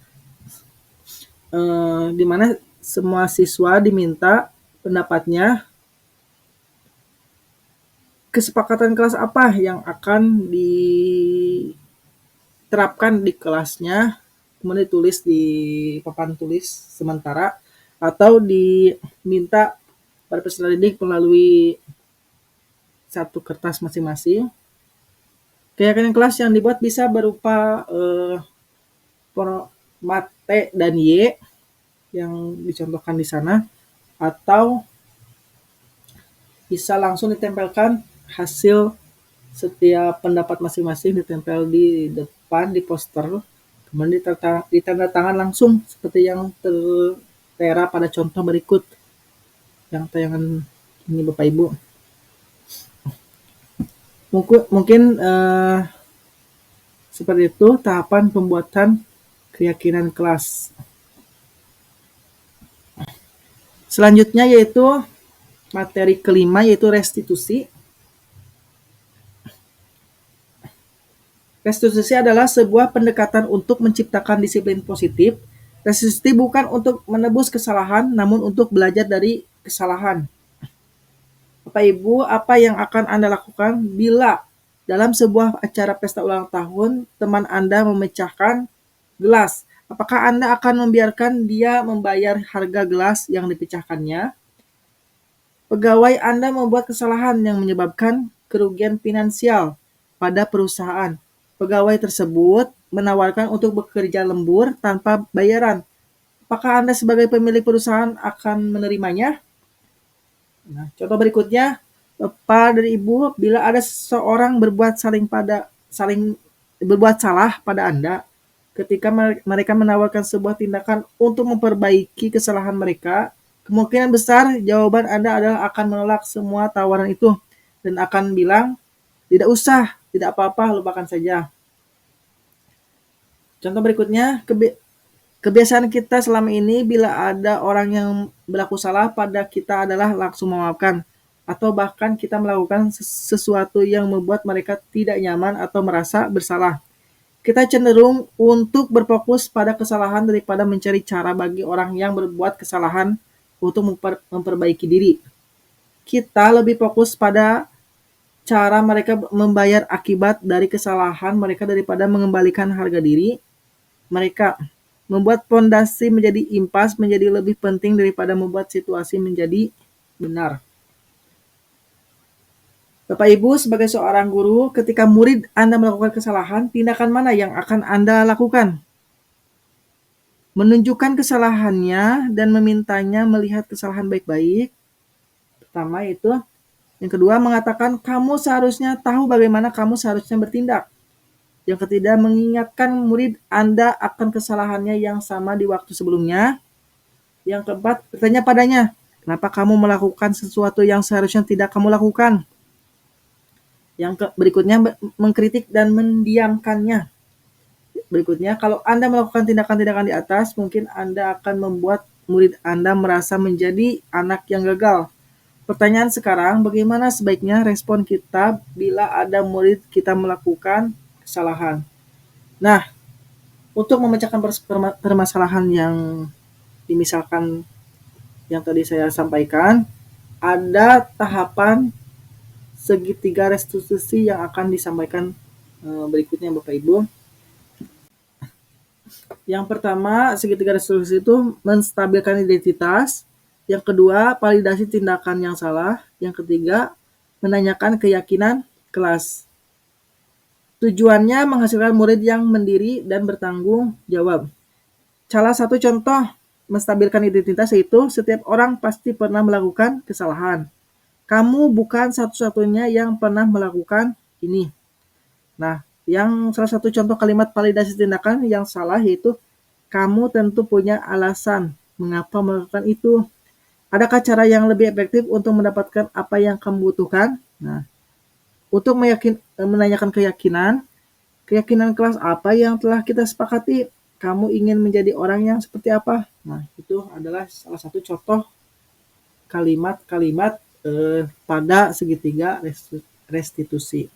di mana semua siswa diminta pendapatnya, kesepakatan kelas apa yang akan diterapkan di kelasnya, kemudian ditulis di papan tulis sementara, atau diminta pada peserta didik melalui satu kertas masing-masing. Keyakinan kelas yang dibuat bisa berupa format T dan Y yang dicontohkan di sana, atau bisa langsung ditempelkan hasil setiap pendapat masing-masing, ditempel di depan di poster, kemudian ditanda tangan langsung seperti yang tertera pada contoh berikut yang tayangan ini Bapak Ibu. Mungkin seperti itu tahapan pembuatan keyakinan kelas. Selanjutnya yaitu materi kelima, yaitu restitusi. Restitusi adalah sebuah pendekatan untuk menciptakan disiplin positif. Restitusi bukan untuk menebus kesalahan, namun untuk belajar dari kesalahan. Bapak Ibu, apa yang akan Anda lakukan bila dalam sebuah acara pesta ulang tahun teman Anda memecahkan gelas? Apakah Anda akan membiarkan dia membayar harga gelas yang dipecahkannya? Pegawai Anda membuat kesalahan yang menyebabkan kerugian finansial pada perusahaan. Pegawai tersebut menawarkan untuk bekerja lembur tanpa bayaran. Apakah Anda sebagai pemilik perusahaan akan menerimanya? Nah, contoh berikutnya, Bapak dan Ibu, bila ada seseorang berbuat salah pada Anda, ketika mereka menawarkan sebuah tindakan untuk memperbaiki kesalahan mereka, kemungkinan besar jawaban Anda adalah akan menolak semua tawaran itu dan akan bilang, tidak usah, tidak apa-apa, lupakan saja. Contoh berikutnya, kebiasaan kita selama ini bila ada orang yang berlaku salah pada kita adalah langsung memaafkan, atau bahkan kita melakukan sesuatu yang membuat mereka tidak nyaman atau merasa bersalah. Kita cenderung untuk berfokus pada kesalahan daripada mencari cara bagi orang yang berbuat kesalahan untuk memperbaiki diri. Kita lebih fokus pada cara mereka membayar akibat dari kesalahan mereka daripada mengembalikan harga diri mereka. Membuat fondasi menjadi impas menjadi lebih penting daripada membuat situasi menjadi benar. Bapak Ibu, sebagai seorang guru, ketika murid Anda melakukan kesalahan, tindakan mana yang akan Anda lakukan? Menunjukkan kesalahannya dan memintanya melihat kesalahan baik-baik. Pertama itu. Yang kedua, mengatakan kamu seharusnya tahu bagaimana kamu seharusnya bertindak. Yang ketiga, mengingatkan murid Anda akan kesalahannya yang sama di waktu sebelumnya. Yang keempat, bertanya padanya, kenapa kamu melakukan sesuatu yang seharusnya tidak kamu lakukan? Yang berikutnya, mengkritik dan mendiamkannya. Berikutnya, kalau Anda melakukan tindakan-tindakan di atas, mungkin Anda akan membuat murid Anda merasa menjadi anak yang gagal. Pertanyaan sekarang, bagaimana sebaiknya respon kita bila ada murid kita melakukan kesalahan? Nah, untuk memecahkan permasalahan yang dimisalkan yang tadi saya sampaikan, ada tahapan segitiga restitusi yang akan disampaikan berikutnya Bapak Ibu. Yang pertama, segitiga restitusi itu menstabilkan identitas. Yang kedua, validasi tindakan yang salah. Yang ketiga, menanyakan keyakinan kelas. Tujuannya menghasilkan murid yang mandiri dan bertanggung jawab. Salah satu contoh menstabilkan identitas yaitu setiap orang pasti pernah melakukan kesalahan. Kamu bukan satu-satunya yang pernah melakukan ini. Nah, yang salah satu contoh kalimat validasi tindakan yang salah yaitu kamu tentu punya alasan mengapa melakukan itu. Adakah cara yang lebih efektif untuk mendapatkan apa yang kamu butuhkan? Nah, untuk menanyakan keyakinan kelas apa yang telah kita sepakati? Kamu ingin menjadi orang yang seperti apa? Nah, itu adalah salah satu contoh kalimat-kalimat pada segitiga restitusi.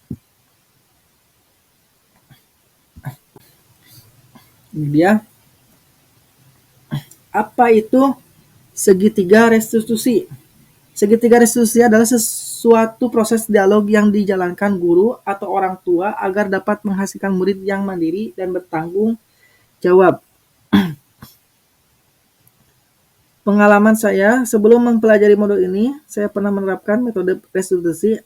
Ini dia. Apa itu segitiga restitusi? Segitiga restitusi adalah suatu proses dialog yang dijalankan guru atau orang tua agar dapat menghasilkan murid yang mandiri dan bertanggung jawab. Pengalaman saya sebelum mempelajari modul ini, saya pernah menerapkan metode restitusi.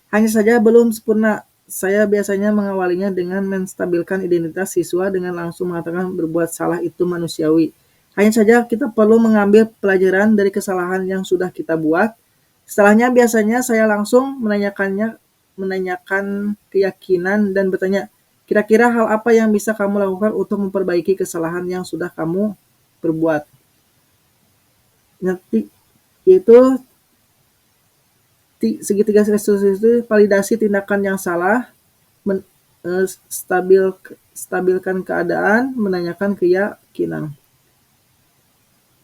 Hanya saja belum sempurna. Saya biasanya mengawalinya dengan menstabilkan identitas siswa dengan langsung mengatakan berbuat salah itu manusiawi. Hanya saja kita perlu mengambil pelajaran dari kesalahan yang sudah kita buat. Setelahnya biasanya saya langsung menanyakan keyakinan dan bertanya, kira-kira hal apa yang bisa kamu lakukan untuk memperbaiki kesalahan yang sudah kamu perbuat. Nanti itu segitiga restitusi itu validasi tindakan yang salah, stabilkan keadaan, menanyakan keyakinan.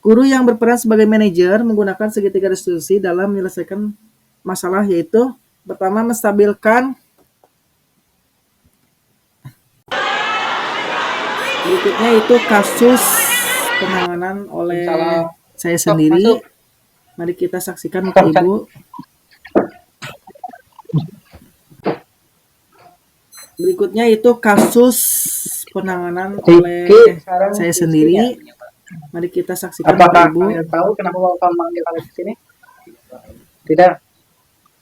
Guru yang berperan sebagai manajer menggunakan segitiga restitusi dalam menyelesaikan masalah, yaitu pertama menstabilkan, berikutnya itu kasus penanganan oleh saya sendiri. Mari kita saksikan Bapak Ibu. Berikutnya itu kasus penanganan oleh saya sendiri. Mari kita saksikan Bapak Ibu.
Kalian tahu kenapa Bapak memanggil kalian ke sini? Tidak.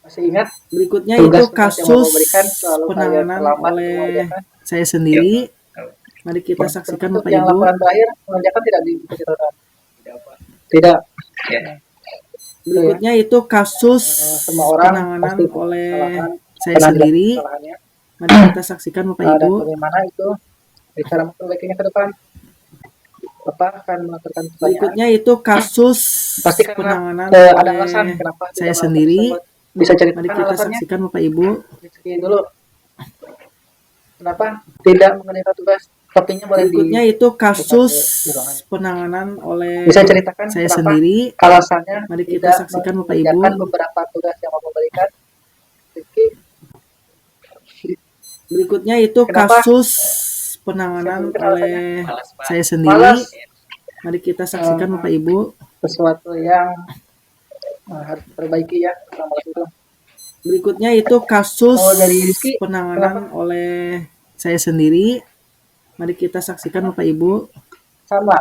Masih ingat?
Berikutnya itu kasus penanganan oleh saya sendiri. Mari kita saksikan Bapak Ibu.
Yang laporan terakhir mengerjakan tidak diberitahukan. Tidak.
Berikutnya itu kasus penanganan oleh saya sendiri. Mari kita saksikan Bapak Ibu.
Dan bagaimana itu cara memperbaikinya ke depan? Bapak akan melakukan pertanyaan.
Berikutnya itu kasus
Pasti
penanganan
ada
oleh
alasan kenapa
saya sendiri.
Bisa ceritakan
Mari kita
alasannya?
saksikan Bapak Ibu.
Dulu. Kenapa tidak mengerjakan tugas? Kopinya boleh
Berikutnya itu kasus penanganan oleh
bisa ceritakan
saya
kenapa
sendiri.
alasannya?
Mari kita saksikan Bapak Ibu.
Beberapa tugas yang Bapak berikan.
Berikutnya itu
Kenapa?
kasus penanganan oleh saya sendiri. Mari kita saksikan Bapak Ibu.
Sesuatu yang harus diperbaiki ya. Itu.
Berikutnya itu kasus
dari Rizky,
penanganan oleh saya sendiri. Mari kita saksikan Bapak Ibu.
Sama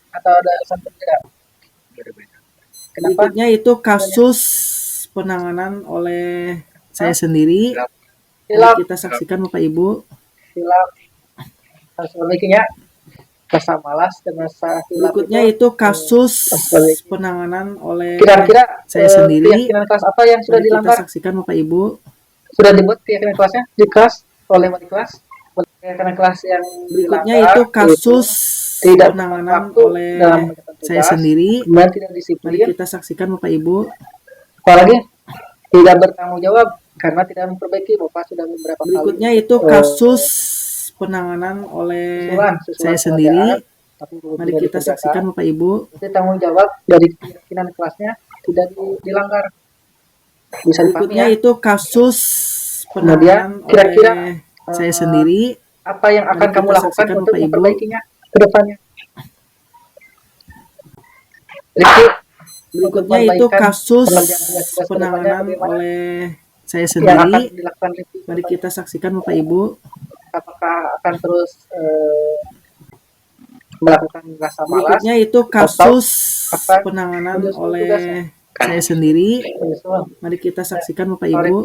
atau ada alasan berbeda? Kenapa?
Berikutnya itu kasus penanganan oleh saya sendiri. Mari kita saksikan Bapak Ibu.
Hilaf harus memilikinya rasa malas dan rasa hilaf.
Berikutnya itu kasus penanganan oleh
kira-kira
saya sendiri.
Keyakinan kelas apa yang sudah
Mari
dilanggar?
kita saksikan Bapak Ibu.
Sudah dibuat keyakinan kelasnya di kelas oleh wali kelas. Keyakinan kelas yang
Berikutnya itu kasus
tidak
penanganan
waktu
oleh
dalam
saya sendiri.
dan tidak
Mari
disiplin.
kita saksikan Bapak Ibu.
Apalagi tidak bertanggung jawab karena tidak memperbaiki. Bapak sudah beberapa
Berikutnya
kali
itu kasus penanganan oleh saya sendiri. Mari kita saksikan Bapak Ibu.
Itu tanggung jawab dari keyakinan kelasnya tidak dilanggar. Bisa
Berikutnya
dipahami ya?
itu kasus
Kemudian
penanganan
kira-kira
oleh saya sendiri.
apa yang akan
Mari
kamu
kita
lakukan
saksikan
untuk
Bapak Ibu.
memperbaikinya ke depannya? Rizky,
Berikutnya itu kasus penanganan oleh saya
yang akan
sendiri.
dilakukan Rizky,
Mari kita saksikan Bapak Ibu.
apakah akan terus melakukan rasa malas?
Berikutnya itu kasus
apa
penanganan
tugas-
oleh
tugasnya?
saya sendiri.
Menyusul.
Mari kita saksikan Bapak
Kalau
Ibu.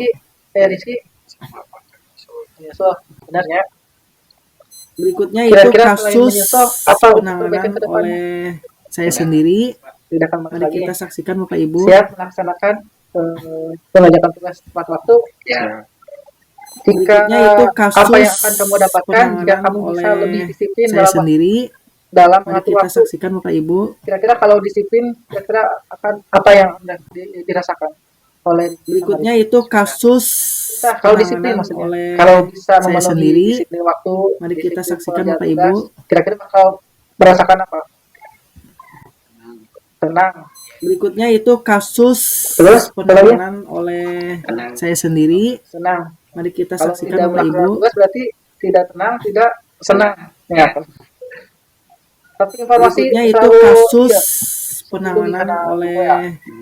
Rizky, menyusul, benar ya?
Berikutnya itu
Kira-kira selain
kasus
menyusul, apa
penanganan
perbaikan ke depannya?
oleh saya sendiri.
Tidak akan
Mari
lagi
kita saksikan Bapak Ibu.
siap melaksanakan pengajakan tugas tepat waktu. Jika
Berikutnya itu kasus
apa yang akan kamu dapatkan jika
penanganan
kamu bisa
oleh
lebih disiplin
saya
dalam
sendiri.
dalam
Mari
mengatur
kita
waktu.
saksikan Bapak Ibu.
Kira-kira kalau disiplin, kira-kira akan apa yang dirasakan oleh
Berikutnya itu kasus
kita kalau disiplin
penanganan
maksudnya.
oleh
Kalau bisa
saya
memenuhi
sendiri.
disiplin waktu,
Mari kita
disiplin
saksikan
pengerjaan
Bapak
tugas,
Ibu.
kira-kira bakal merasakan apa? Tenang.
Berikutnya itu kasus
Terus,
penanganan oleh saya sendiri.
Senang.
Mari kita
Kalau
saksikan
tidak
Bapak Ibu.
melakukan tugas berarti tidak tenang, tidak senang. Ya. Tapi informasi
Berikutnya itu
selalu
kasus
iya,
penanganan
karena
oleh
ya.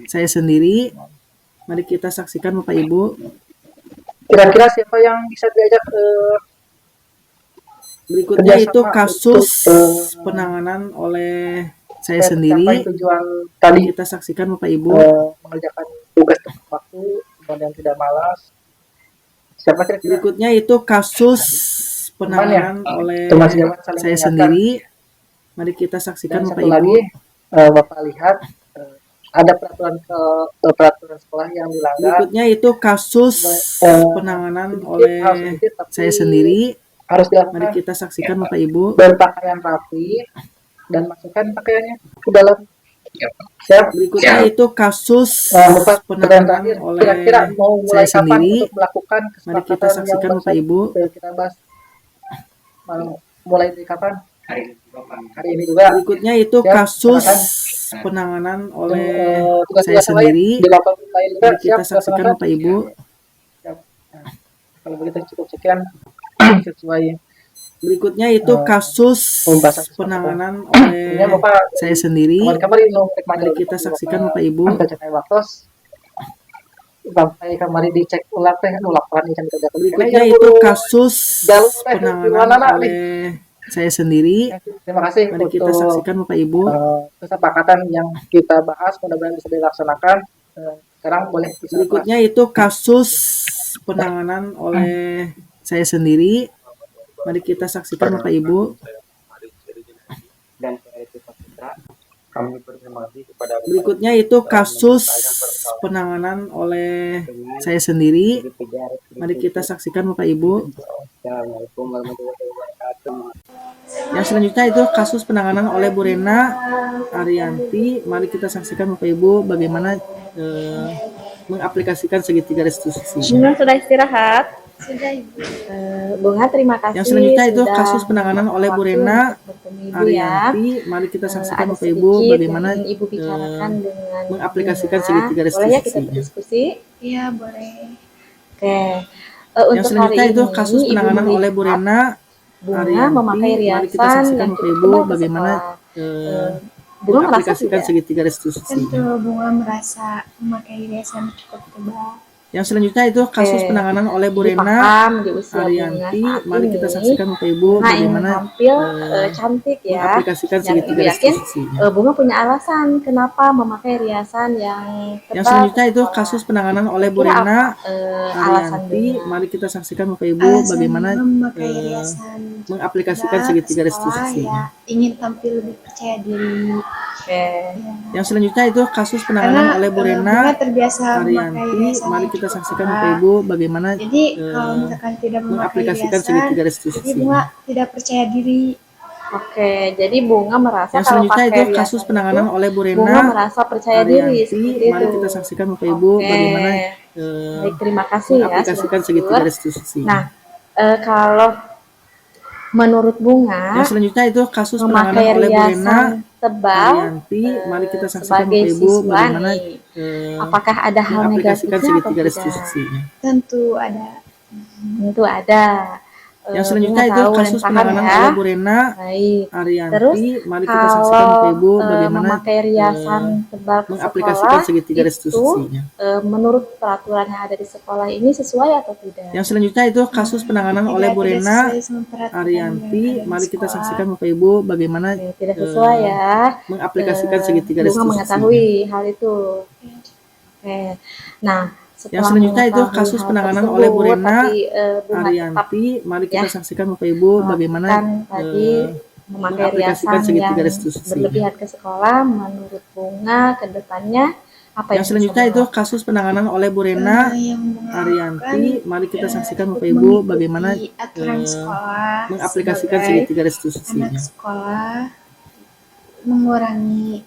saya sendiri. Mari kita saksikan Bapak Ibu.
Kira-kira siapa yang bisa diajak
Berikutnya itu
kerjasama
kasus
untuk,
penanganan oleh saya
supaya tercapai
sendiri.
tujuan
Mari
tadi,
kita saksikan Bapak Ibu.
mengerjakan tugas tepat waktu, kemudian tidak malas. Siapa kira-kira?
Berikutnya itu kasus penanganan oleh
Teman sejawat saling
saya
mengingatkan.
sendiri. Mari kita saksikan
Dan
Bapak
satu
Ibu.
lagi, Bapak lihat ada peraturan sekolah yang dilanggar.
Berikutnya itu kasus penanganan oleh saya sendiri.
Harus
Mari
dilakukan.
kita saksikan Bapak Ibu.
Berpakaian rapi dan masukkan pakaiannya ke dalam. Siap.
Berikutnya itu kasus
Bapak,
penanganan
terakhir,
oleh
kira-kira mau mulai
saya
kapan
sendiri.
untuk melakukan
Mari kita
kesepakatan yang
saksikan Bapak
barusan
Ibu.
kita bahas? Mau mulai dari kapan? Hari ini juga.
Berikutnya itu
Siap,
kasus
silakan.
penanganan oleh
Tugas-tugas
saya
yang lain
sendiri.
dilakukan lain juga.
Mari kita
Siap,
saksikan
silakan.
Bapak Ibu.
Siap. Nah, kalau begitu cukup sekian sesuai.
Berikutnya itu kasus
Pembahasan
penanganan oleh
Ini Bapak
saya sendiri.
kamari no
Mari kita saksikan Bapak Ibu.
Kita cek waktos. Sampai kamari dicek ulang teh laporan ikan kerja.
Berikutnya itu kasus penanganan oleh saya sendiri.
Terima kasih
Mari kita
untuk
saksikan Bapak Ibu.
kesepakatan yang kita bahas, mudah-mudahan bisa dilaksanakan. Sekarang boleh bisa.
Berikutnya itu kasus penanganan oleh saya sendiri. Mari kita saksikan Bapak Ibu.
Dan kami berterima kasih kepada
Berikutnya itu kasus penanganan oleh saya sendiri. Mari kita saksikan Bapak Ibu.
Assalamualaikum warahmatullahi wabarakatuh.
Yang selanjutnya itu kasus penanganan oleh Bu Rena Arianti. Mari kita saksikan Bapak Ibu bagaimana mengaplikasikan segitiga restitusi.
Bunga sudah istirahat?
Sudah Ibu.
Bunga terima kasih.
Yang selanjutnya itu
sudah
kasus penanganan oleh Bu Rena
bertemu Ibu ya.
Arianti. Mari kita saksikan
Ada
Bapak Ibu
sedikit
bagaimana
yang ingin Ibu bicarakan dengan
mengaplikasikan
Bunga.
segitiga
Boleh ya kita
restitusi.
berdiskusi?
Iya, boleh.
Oke.
Yang
Untuk hari
selanjutnya itu
ini
kasus
Ibu
penanganan oleh
melihat
Bu Rena
Bunga
Arianti.
memakai
Mari kita
riasan
saksikan
yang
Bapak
cukup
Ibu
tebal ke
bagaimana
sekolah. Bunga merasa
mengaplikasikan
tidak?
segitiga restitusi.
Tentu Bunga merasa memakai riasan cukup tebal.
Yang selanjutnya itu kasus
Oke.
penanganan oleh Bu
Jadi
Rena
paham di usia Bunga
Arianti.
saat
Mari kita
ini,
saksikan Bapak Ibu
Bunga ingin
bagaimana
tampil cantik ya.
mengaplikasikan
Yang
segitiga
Ibu yakin
restitusi.
Bunga punya alasan kenapa memakai riasan yang tebal.
Yang selanjutnya
ke
itu
sekolah.
kasus penanganan oleh Bu
Kira-kira
Rena
apa alasan
Arianti.
Bunga?
Mari kita saksikan Bapak Ibu
Alasan
bagaimana
Bunga memakai riasan
mengaplikasikan
tebal
segitiga
ke sekolah,
restitusi.
ya, ingin tampil lebih percaya diri.
Oke.
Ya.
Yang selanjutnya itu kasus
Karena
penanganan oleh Bu
Bunga
Rena
terbiasa memakai
Arianti.
riasan
Mari
yang
kita
cukup
saksikan
tebal.
Bapak Ibu bagaimana
Jadi kalau misalkan tidak memakai
mengaplikasikan
riasan,
segitiga
jadi
restitusi.
Bunga tidak percaya diri.
Oke, jadi Bunga merasa
Yang
kalau
selanjutnya
pakai
itu
riasan
kasus penanganan
itu,
oleh Bu
Bunga
Rena
merasa percaya diri
Arianti.
seperti
Mari
itu.
kita saksikan Bapak Ibu
Oke.
bagaimana
Baik, terima kasih ya
mengaplikasikan
sudah
segitiga
jujur.
restitusi.
Nah, kalau menurut Bunga
Yang selanjutnya itu kasus penanganan
memakai
oleh Bu Rena
riasan tebal
Arianti. Mari kita saksikan
sebagai
Bapak Ibu
siswa
bagaimana
nih, apakah ada hal
mengaplikasikan
negatifnya atau
segitiga
tidak?
restitusi.
Tentu ada.
Tentu ada.
Yang selanjutnya
Bunga
itu
tahu dan
kasus
paham
penanganan
ya.
oleh Bu Rena
Baik.
Arianti.
Terus
Mari kita saksikan Bapak
kalau
Ibu bagaimana
memakai riasan tebal ke
mengaplikasikan
sekolah
segitiga
itu
restitusinya.
menurut peraturan yang ada di sekolah ini sesuai atau tidak?
Yang selanjutnya itu kasus penanganan oleh Bu
Tidak
Rena
sesuai sama peraturan
Arianti.
yang ada di
Mari kita
sekolah.
saksikan Bapak Ibu bagaimana
Oke, tidak sesuai ya.
mengaplikasikan segitiga
Bunga
restitusi.
mengetahui hal itu. Oke. Nah, setelah
Yang selanjutnya itu
mengetahui
kasus
hal
penanganan
tersebut,
oleh Bu Rena
tapi, Bunga tetap
Arianti. Mari kita
ya,
saksikan Bapak Ibu bagaimana
melakukan tadi memakai
mengaplikasikan
riasan
segitiga
yang
restitusi.
berlebihan ke sekolah. Menurut Bunga ke depannya apa
Yang selanjutnya itu kasus penanganan oleh Bu Rena
yang Bunga
Arianti.
lakukan,
Mari kita saksikan
cukup
Bapak Ibu
mengikuti
bagaimana
aturan sekolah
mengaplikasikan
sebagai
segitiga restitusinya.
anak sekolah. mengurangi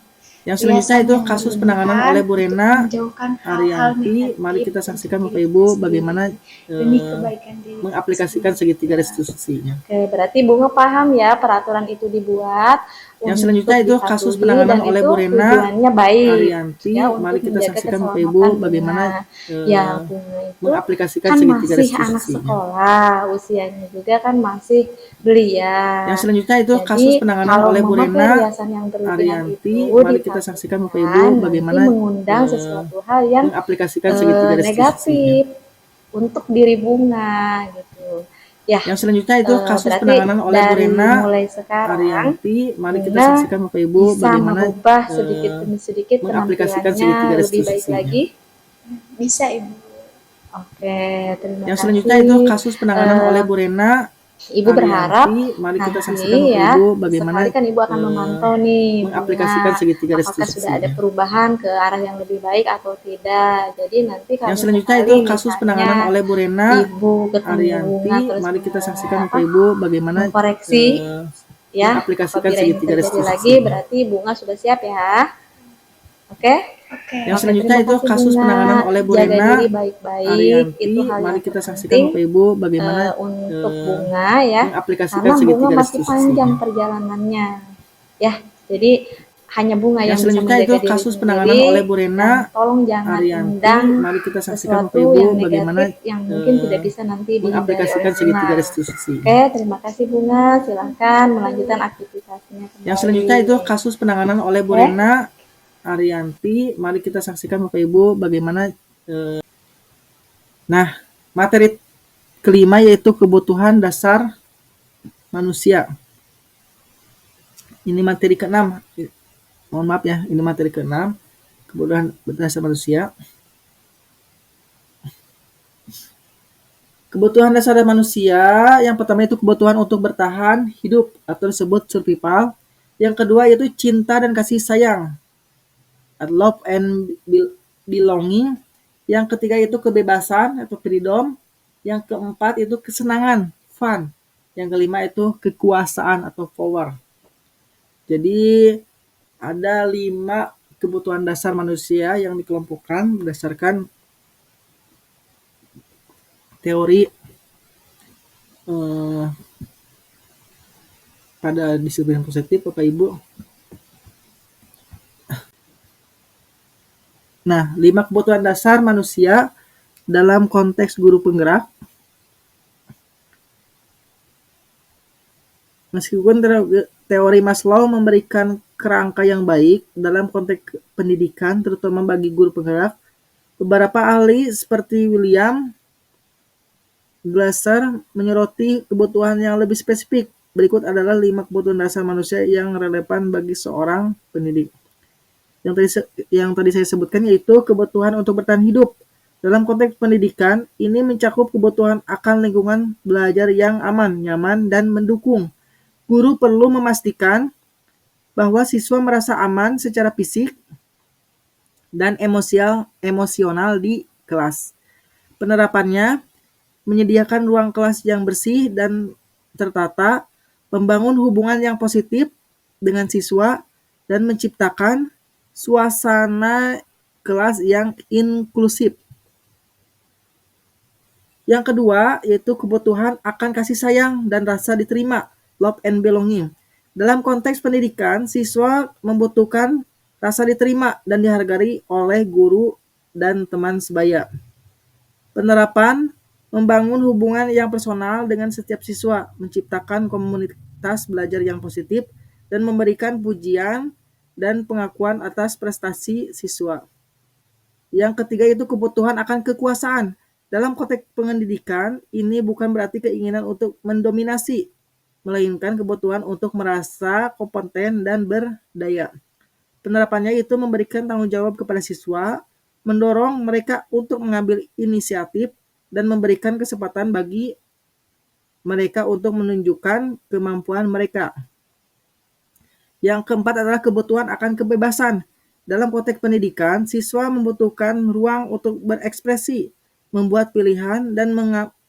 Yang selanjutnya
riasan
itu
yang
kasus
berlebihan
penanganan oleh Bu
untuk
Rena
menjauhkan hal-hal
Arianti.
negatif
Mari kita
untuk
saksikan
diri
Bapak Ibu
kita
bagaimana
sendiri demi kebaikan diri kita
mengaplikasikan
sendiri
segitiga
juga.
restitusinya.
Oke, berarti Bunga paham ya peraturan itu dibuat
Yang
untuk
selanjutnya itu kasus
dipatuhi
penanganan
dan
oleh
itu
Bu Rena
tujuannya baik
Arianti.
ya
Mari
untuk
kita
menjaga
saksikan Bapak
keselamatan
Ibu
Bunga.
bagaimana
Ya, Bunga itu
mengaplikasikan
kan
segitiga
masih anak
restitusinya.
sekolah, usianya juga kan masih belia.
Yang selanjutnya itu
Jadi
kasus penanganan
kalau
oleh Bu
memakai
Rena
riasan yang berlebihan
Arianti.
itu
Mari kita saksikan Bapak Ibu
ditakutkan nanti
bagaimana
mengundang sesuatu hal yang
mengaplikasikan segitiga restitusinya.
negatif untuk diri Bunga gitu. Ya,
Yang selanjutnya itu kasus
berarti
penanganan oleh Bu
dari
Rena
mulai sekarang
Arianti. Mari kita
Bunga
saksikan Bapak Ibu
bisa
bagaimana
merubah sedikit demi sedikit
mengaplikasikan
penampilannya
segitiga
lebih baik
restitusinya.
lagi.
Bisa Ibu.
Oke, terima
Yang
kasih.
selanjutnya itu kasus penanganan oleh Bu Rena
Ibu berharap
Arianti. Mari kita
nanti
saksikan Bapak
ya,
Ibu bagaimana
sekali kan Ibu akan memantau nih
mengaplikasikan
Bunga,
segitiga
apakah sudah ada
restitusinya.
perubahan ke arah yang lebih baik atau tidak. Jadi nanti kalau
Yang selanjutnya
sekali
itu kasus penanganan
misalnya
oleh Bu Rena
Ibu ketemu
Arianti.
Bunga terus
Mari kita
Bunga,
saksikan Bapak Ibu bagaimana
mengkoreksi ya,
mengaplikasikan
apabila ini
segitiga
terjadi lagi
restitusinya.
berarti Bunga sudah siap ya. Oke?
Oke.
Yang
Oke,
selanjutnya
terima
itu
kasih,
kasus
Bunga.
penanganan oleh Bu
Jaga
Rena
diri baik-baik,
Arianti.
itu hal
Mari
yang
kita saksikan
terpenting
Bapak Ibu bagaimana
untuk Bunga ya,
mengaplikasikan
karena Bunga
segitiga
masih
restitusinya.
panjang perjalanannya ya. Jadi hanya Bunga yang
Yang
bisa
selanjutnya
menjaga
itu
diri
kasus
sendiri,
penanganan oleh Bu Rena
dan tolong jangan
Arianti.
undang
Mari kita saksikan Bapak
sesuatu
Ibu
yang
bagaimana
negatif yang mungkin tidak bisa nanti dihindari oleh
mengaplikasikan
Bunga.
segitiga restitusi.
Oke, terima kasih Bunga. Silahkan melanjutkan aktivitasnya kembali.
Yang selanjutnya itu kasus penanganan oleh Bu
Oke.
Rena Arianti. Mari kita saksikan Bapak Ibu bagaimana nah, materi kelima yaitu kebutuhan dasar manusia. Ini materi ke-6. Mohon maaf ya, ini materi ke-6. Kebutuhan dasar manusia. Kebutuhan dasar manusia yang pertama itu kebutuhan untuk bertahan hidup atau disebut survival. Yang kedua yaitu cinta dan kasih sayang, love and belonging. Yang ketiga itu kebebasan atau freedom. Yang keempat itu kesenangan, fun. Yang kelima itu kekuasaan atau power. Jadi ada 5 kebutuhan dasar manusia yang dikelompokkan berdasarkan teori pada disiplin positif Bapak Ibu. Nah, 5 kebutuhan dasar manusia dalam konteks guru penggerak. Meskipun teori Maslow memberikan kerangka yang baik dalam konteks pendidikan, terutama bagi guru penggerak, beberapa ahli seperti William Glasser menyoroti kebutuhan yang lebih spesifik. Berikut adalah 5 kebutuhan dasar manusia yang relevan bagi seorang pendidik. Yang tadi saya sebutkan yaitu kebutuhan untuk bertahan hidup. Dalam konteks pendidikan, ini mencakup kebutuhan akan lingkungan belajar yang aman, nyaman, dan mendukung. Guru perlu memastikan bahwa siswa merasa aman secara fisik dan emosional di kelas. Penerapannya menyediakan ruang kelas yang bersih dan tertata, membangun hubungan yang positif dengan siswa, dan menciptakan suasana kelas yang inklusif. Yang kedua yaitu kebutuhan akan kasih sayang dan rasa diterima, love and belonging. Dalam konteks pendidikan, siswa membutuhkan rasa diterima dan dihargai oleh guru dan teman sebaya. Penerapan membangun hubungan yang personal dengan setiap siswa, menciptakan komunitas belajar yang positif, dan memberikan pujian dan pengakuan atas prestasi siswa. Yang ketiga itu kebutuhan akan kekuasaan. Dalam konteks pendidikan, ini bukan berarti keinginan untuk mendominasi, melainkan kebutuhan untuk merasa kompeten dan berdaya. Penerapannya itu memberikan tanggung jawab kepada siswa, mendorong mereka untuk mengambil inisiatif, dan memberikan kesempatan bagi mereka untuk menunjukkan kemampuan mereka. Yang keempat adalah kebutuhan akan kebebasan. Dalam konteks pendidikan, siswa membutuhkan ruang untuk berekspresi, membuat pilihan, dan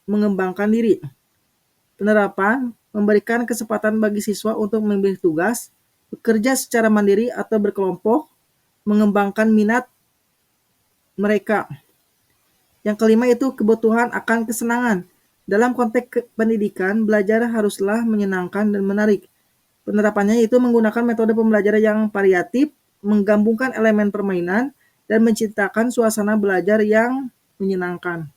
mengembangkan diri. Penerapan memberikan kesempatan bagi siswa untuk memilih tugas, bekerja secara mandiri atau berkelompok, mengembangkan minat mereka. Yang kelima itu kebutuhan akan kesenangan. Dalam konteks pendidikan, belajar haruslah menyenangkan dan menarik. Penerapannya itu menggunakan metode pembelajaran yang variatif, menggabungkan elemen permainan, dan menciptakan suasana belajar yang menyenangkan.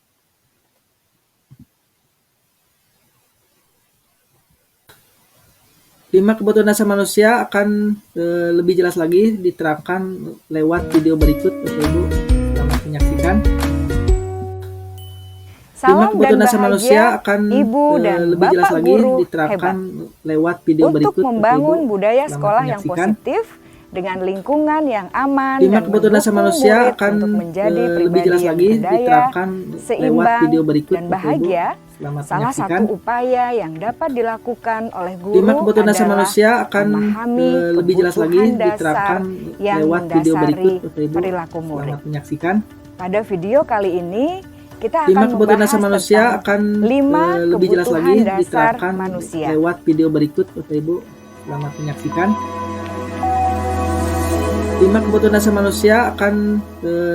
Lima kebutuhan dasar manusia akan lebih jelas lagi diterapkan lewat video berikut. Ibu, selamat menyaksikan.
Salam dan bahagia Ibu dan
lebih jelas
Bapak
lagi
guru
diterapkan
hebat
lewat video
untuk
berikut.
membangun
Ibu,
budaya
selamat
sekolah yang
menyaksikan.
positif dengan lingkungan yang aman
Lima
dan
kebutuhan dasar
mendukung
manusia
murid
akan
untuk menjadi
lebih
pribadi
jelas
yang
lagi
berdaya,
diterapkan lewat
seimbang,
video berikut.
dan
Ibu,
bahagia.
selamat
Salah
menyaksikan.
satu upaya yang dapat dilakukan oleh guru
Lima kebutuhan dasar
adalah
manusia akan
memahami
lebih jelas lagi
kebutuhan dasar
diterapkan
yang
lewat video berikut.
mendasari
Ibu,
perilaku murid.
selamat menyaksikan.
Pada video kali ini kita
Lima
akan
kebutuhan
membahas
dasar manusia
tentang
akan
5
lebih jelas lagi
kebutuhan dasar
diterapkan
manusia.
lewat video berikut. Ibu, selamat menyaksikan. Lima kebutuhan dasar manusia akan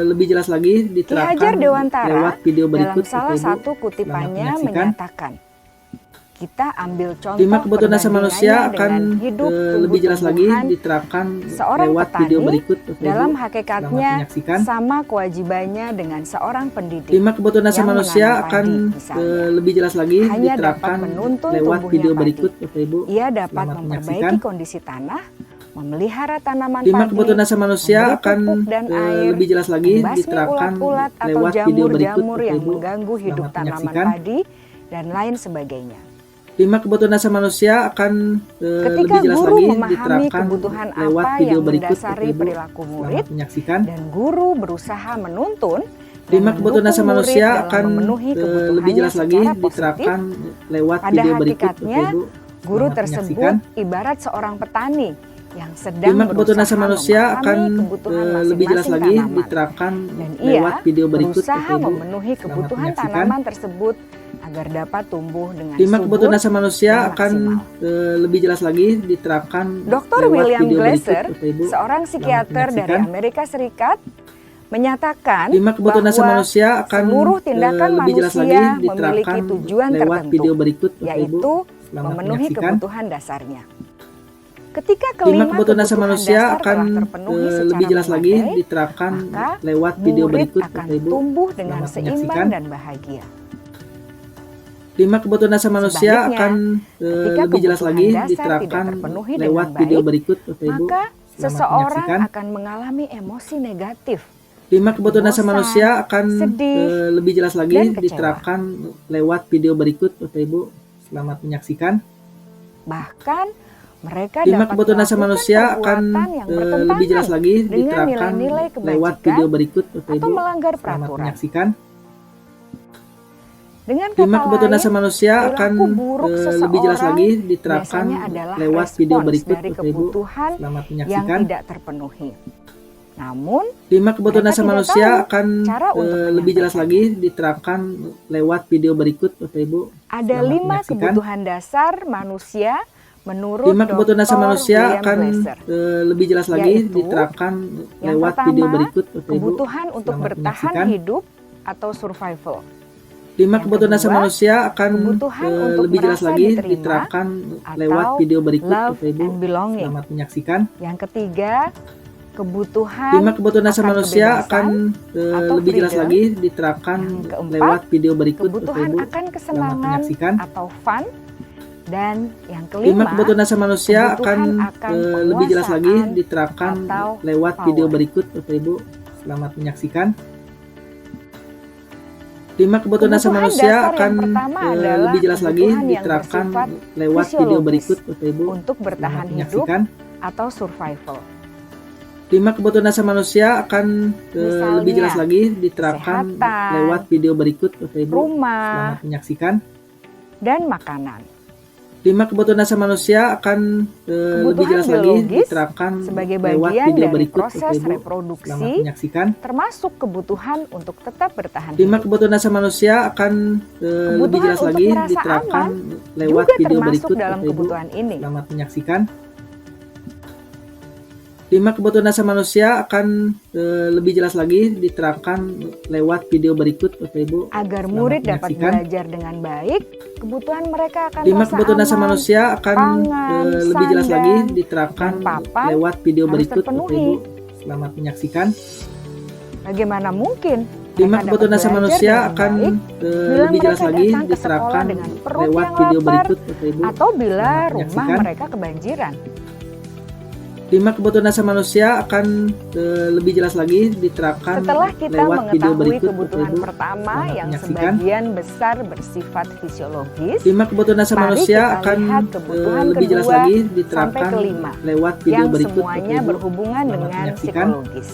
lebih jelas lagi
Ki
diterapkan
Hajar Dewantara
lewat video berikut.
dalam salah
Ibu,
satu
selamat
kutipannya
menyaksikan.
menyatakan, kita ambil contoh
Lima kebutuhan dasar manusia
perbandingannya
akan
dengan hidup
lebih jelas lagi
tumbuh-tumbuhan.
diterapkan
Seorang
lewat
petani
video berikut. Ibu,
dalam
selamat
hakikatnya
menyaksikan.
sama kewajibannya dengan seorang pendidik.
Lima kebutuhan dasar
yang
manusia
menanam
akan
padi, misalnya.
lebih jelas lagi
Hanya
diterapkan
dapat menuntun
lewat
tumbuhnya
video
padi.
berikut. Ibu,
Ia dapat
selamat
memperbaiki
menyaksikan.
kondisi tanah, memelihara tanaman
Lima
padi,
kebutuhan dasar manusia
memberi
akan
pupuk dan air,
lebih jelas lagi
membasmi
diterapkan
ulat-ulat atau
lewat video berikut.
jamur-jamur yang
Ibu,
mengganggu hidup
selamat
tanaman
menyaksikan.
padi, dan lain sebagainya.
Lima kebutuhan dasar manusia akan
Ketika
lebih jelas
guru
lagi
memahami
diterapkan
kebutuhan
lewat
apa
video
yang
berikut.
mendasari
Ibu,
perilaku murid,
selamat menyaksikan.
dan guru berusaha menuntun dan
Lima kebutuhan dasar
mendukung murid
manusia
dalam
akan
memenuhi
lebih
kebutuhannya
jelas lagi
secara positif,
diterapkan lewat
pada
video berikut.
hakikatnya
Ibu,
guru
selamat
tersebut
menyaksikan.
ibarat seorang petani yang sedang
Lima kebutuhan dasar
berusaha
manusia akan
memahami kebutuhan
lebih jelas
masing-masing
lagi
tanaman.
diterapkan
Dan
lewat
ia
video berikut.
berusaha
Ibu,
memenuhi
selamat
kebutuhan
menyaksikan.
tanaman tersebut agar dapat tumbuh dengan
Lima
subur
kebutuhan dasar manusia
dan
akan
maksimal.
lebih jelas lagi diterapkan
Dr.
lewat
William
video
Glasser,
berikut. Ibu,
seorang psikiater dari
menyaksikan.
Amerika Serikat, menyatakan
Lima kebutuhan dasar
bahwa
manusia akan
seluruh tindakan
lebih jelas lagi
manusia
diterapkan
memiliki tujuan
lewat
tertentu,
video berikut. Ibu,
yaitu
selamat
memenuhi
menyaksikan.
kebutuhan dasarnya. Ketika
Lima
kelima
kebutuhan dasar manusia
dasar
akan
telah terpenuhi secara
lebih jelas lagi
memadai,
diterapkan
maka
lewat video
murid
berikut.
akan
Ibu,
tumbuh dengan
selamat
seimbang
menyaksikan.
dan bahagia.
Lima kebutuhan dasar manusia
Sebaliknya,
akan
ketika
lebih jelas
kebutuhan
lagi
dasar
diterapkan
tidak terpenuhi dengan
lewat
baik,
video berikut. Ibu,
maka
selamat
seseorang
menyaksikan.
akan mengalami emosi negatif,
Lima kebutuhan dasar
bosan,
manusia akan
sedih,
lebih jelas lagi
dan kecewa.
diterapkan lewat video berikut. Ibu, selamat menyaksikan.
bahkan mereka
Lima
dapat
kebutuhan dasar
melakukan
manusia akan
perbuatan yang
lebih jelas
bertentangan
lagi
dengan
diterapkan
nilai-nilai
lewat
kebajikan
video berikut.
atau
Ibu,
melanggar
selamat
peraturan.
menyaksikan.
Dengan
Lima
kata
kebutuhan
lain,
dasar manusia akan
perilaku buruk
lebih jelas
seseorang
lagi diterapkan
biasanya adalah
lewat video
respons
berikut.
dari
Ibu,
kebutuhan
selamat
yang
menyaksikan.
tidak terpenuhi. Namun,
Lima kebutuhan
mereka
dasar
tidak
manusia
tahu
akan
cara untuk
lebih jelas lagi
menyampaikannya.
diterapkan lewat video berikut. Ibu,
Ada
selamat
5
menyaksikan.
kebutuhan dasar manusia menurut
Lima kebutuhan dasar
Dr.
manusia
William
akan
Glasser,
lebih jelas lagi
yaitu
diterapkan
yang
lewat
pertama,
video berikut. Ibu,
kebutuhan untuk
selamat
bertahan
menyaksikan.
hidup atau survival.
Lima
Yang
kebutuhan dasar
kedua,
manusia akan
kebutuhan untuk
lebih jelas
merasa
lagi
diterima
diterapkan
atau
lewat video berikut.
love
Ibu,
and belonging.
selamat menyaksikan.
Yang ketiga, kebutuhan
Lima kebutuhan dasar
akan
manusia
kebebasan
akan
atau
lebih jelas
freedom.
lagi diterapkan
Yang keempat,
lewat video berikut.
kebutuhan
Ibu,
akan
selamat
kesenangan
menyaksikan.
atau fun. Dan yang
Lima
kelima,
kebutuhan dasar manusia
kebutuhan
akan
akan
lebih jelas lagi
penguasaan
diterapkan
atau
lewat
power.
video berikut. Ibu, selamat menyaksikan. Lima kebutuhan dasar
Kebutuhan
manusia
dasar yang
akan
pertama adalah
lebih jelas lagi
kebutuhan yang
diterapkan
bersifat
lewat video
fisiologis
berikut. Ibu,
untuk bertahan
selamat
hidup
menyaksikan.
atau survival.
Lima kebutuhan dasar manusia akan
Misalnya,
lebih jelas lagi diterapkan
kesehatan,
lewat video berikut. Ibu,
rumah,
selamat menyaksikan.
dan makanan.
Lima kebutuhan dasar manusia akan lebih jelas lagi
biologis
diterapkan
sebagai
lewat
bagian
video
dari
berikut.
proses
Ibu,
reproduksi,
selamat menyaksikan.
termasuk kebutuhan untuk tetap bertahan
Lima
hidup.
kebutuhan dasar manusia akan lebih
Kebutuhan
jelas
untuk
lagi
merasa
diterapkan
aman
lewat
juga
video
termasuk
berikut.
dalam
Ibu,
kebutuhan ini.
selamat menyaksikan. 5 kebutuhan dasar manusia akan lebih jelas lagi diterapkan lewat video berikut Bapak Ibu.
Agar
Selamat
murid dapat
menyaksikan.
belajar dengan baik, kebutuhan mereka akan
5
rasa
kebutuhan dasar
aman,
manusia akan
pangan,
lebih jelas lagi
sandang,
diterapkan
dan papan
lewat video
harus
berikut Bapak
terpenuhi.
Ibu. Selamat menyaksikan.
Bagaimana mungkin
5
mereka
kebutuhan
dapat
dasar
belajar
manusia
dengan
akan
baik bila
lebih jelas
mereka
lagi
datang ke sekolah
diterapkan
dengan perut
lewat
yang
video
lapar
berikut Bapak Ibu.
atau bila
Selamat
rumah
menyaksikan.
mereka kebanjiran?
5 kebutuhan dasar manusia akan lebih jelas lagi diterapkan
Setelah kita
lewat video
mengetahui
berikut
kebutuhan
Bapak Ibu.
pertama
Selamat
yang
menyaksikan.
sebagian besar bersifat fisiologis,
5 kebutuhan dasar
mari
manusia
kita
akan
lihat kebutuhan
lebih jelas
kedua
lagi
sampai
diterapkan
kelima
lewat video
yang
berikut
semuanya
Bapak Ibu.
berhubungan
Selamat
dengan
menyaksikan.
psikologis.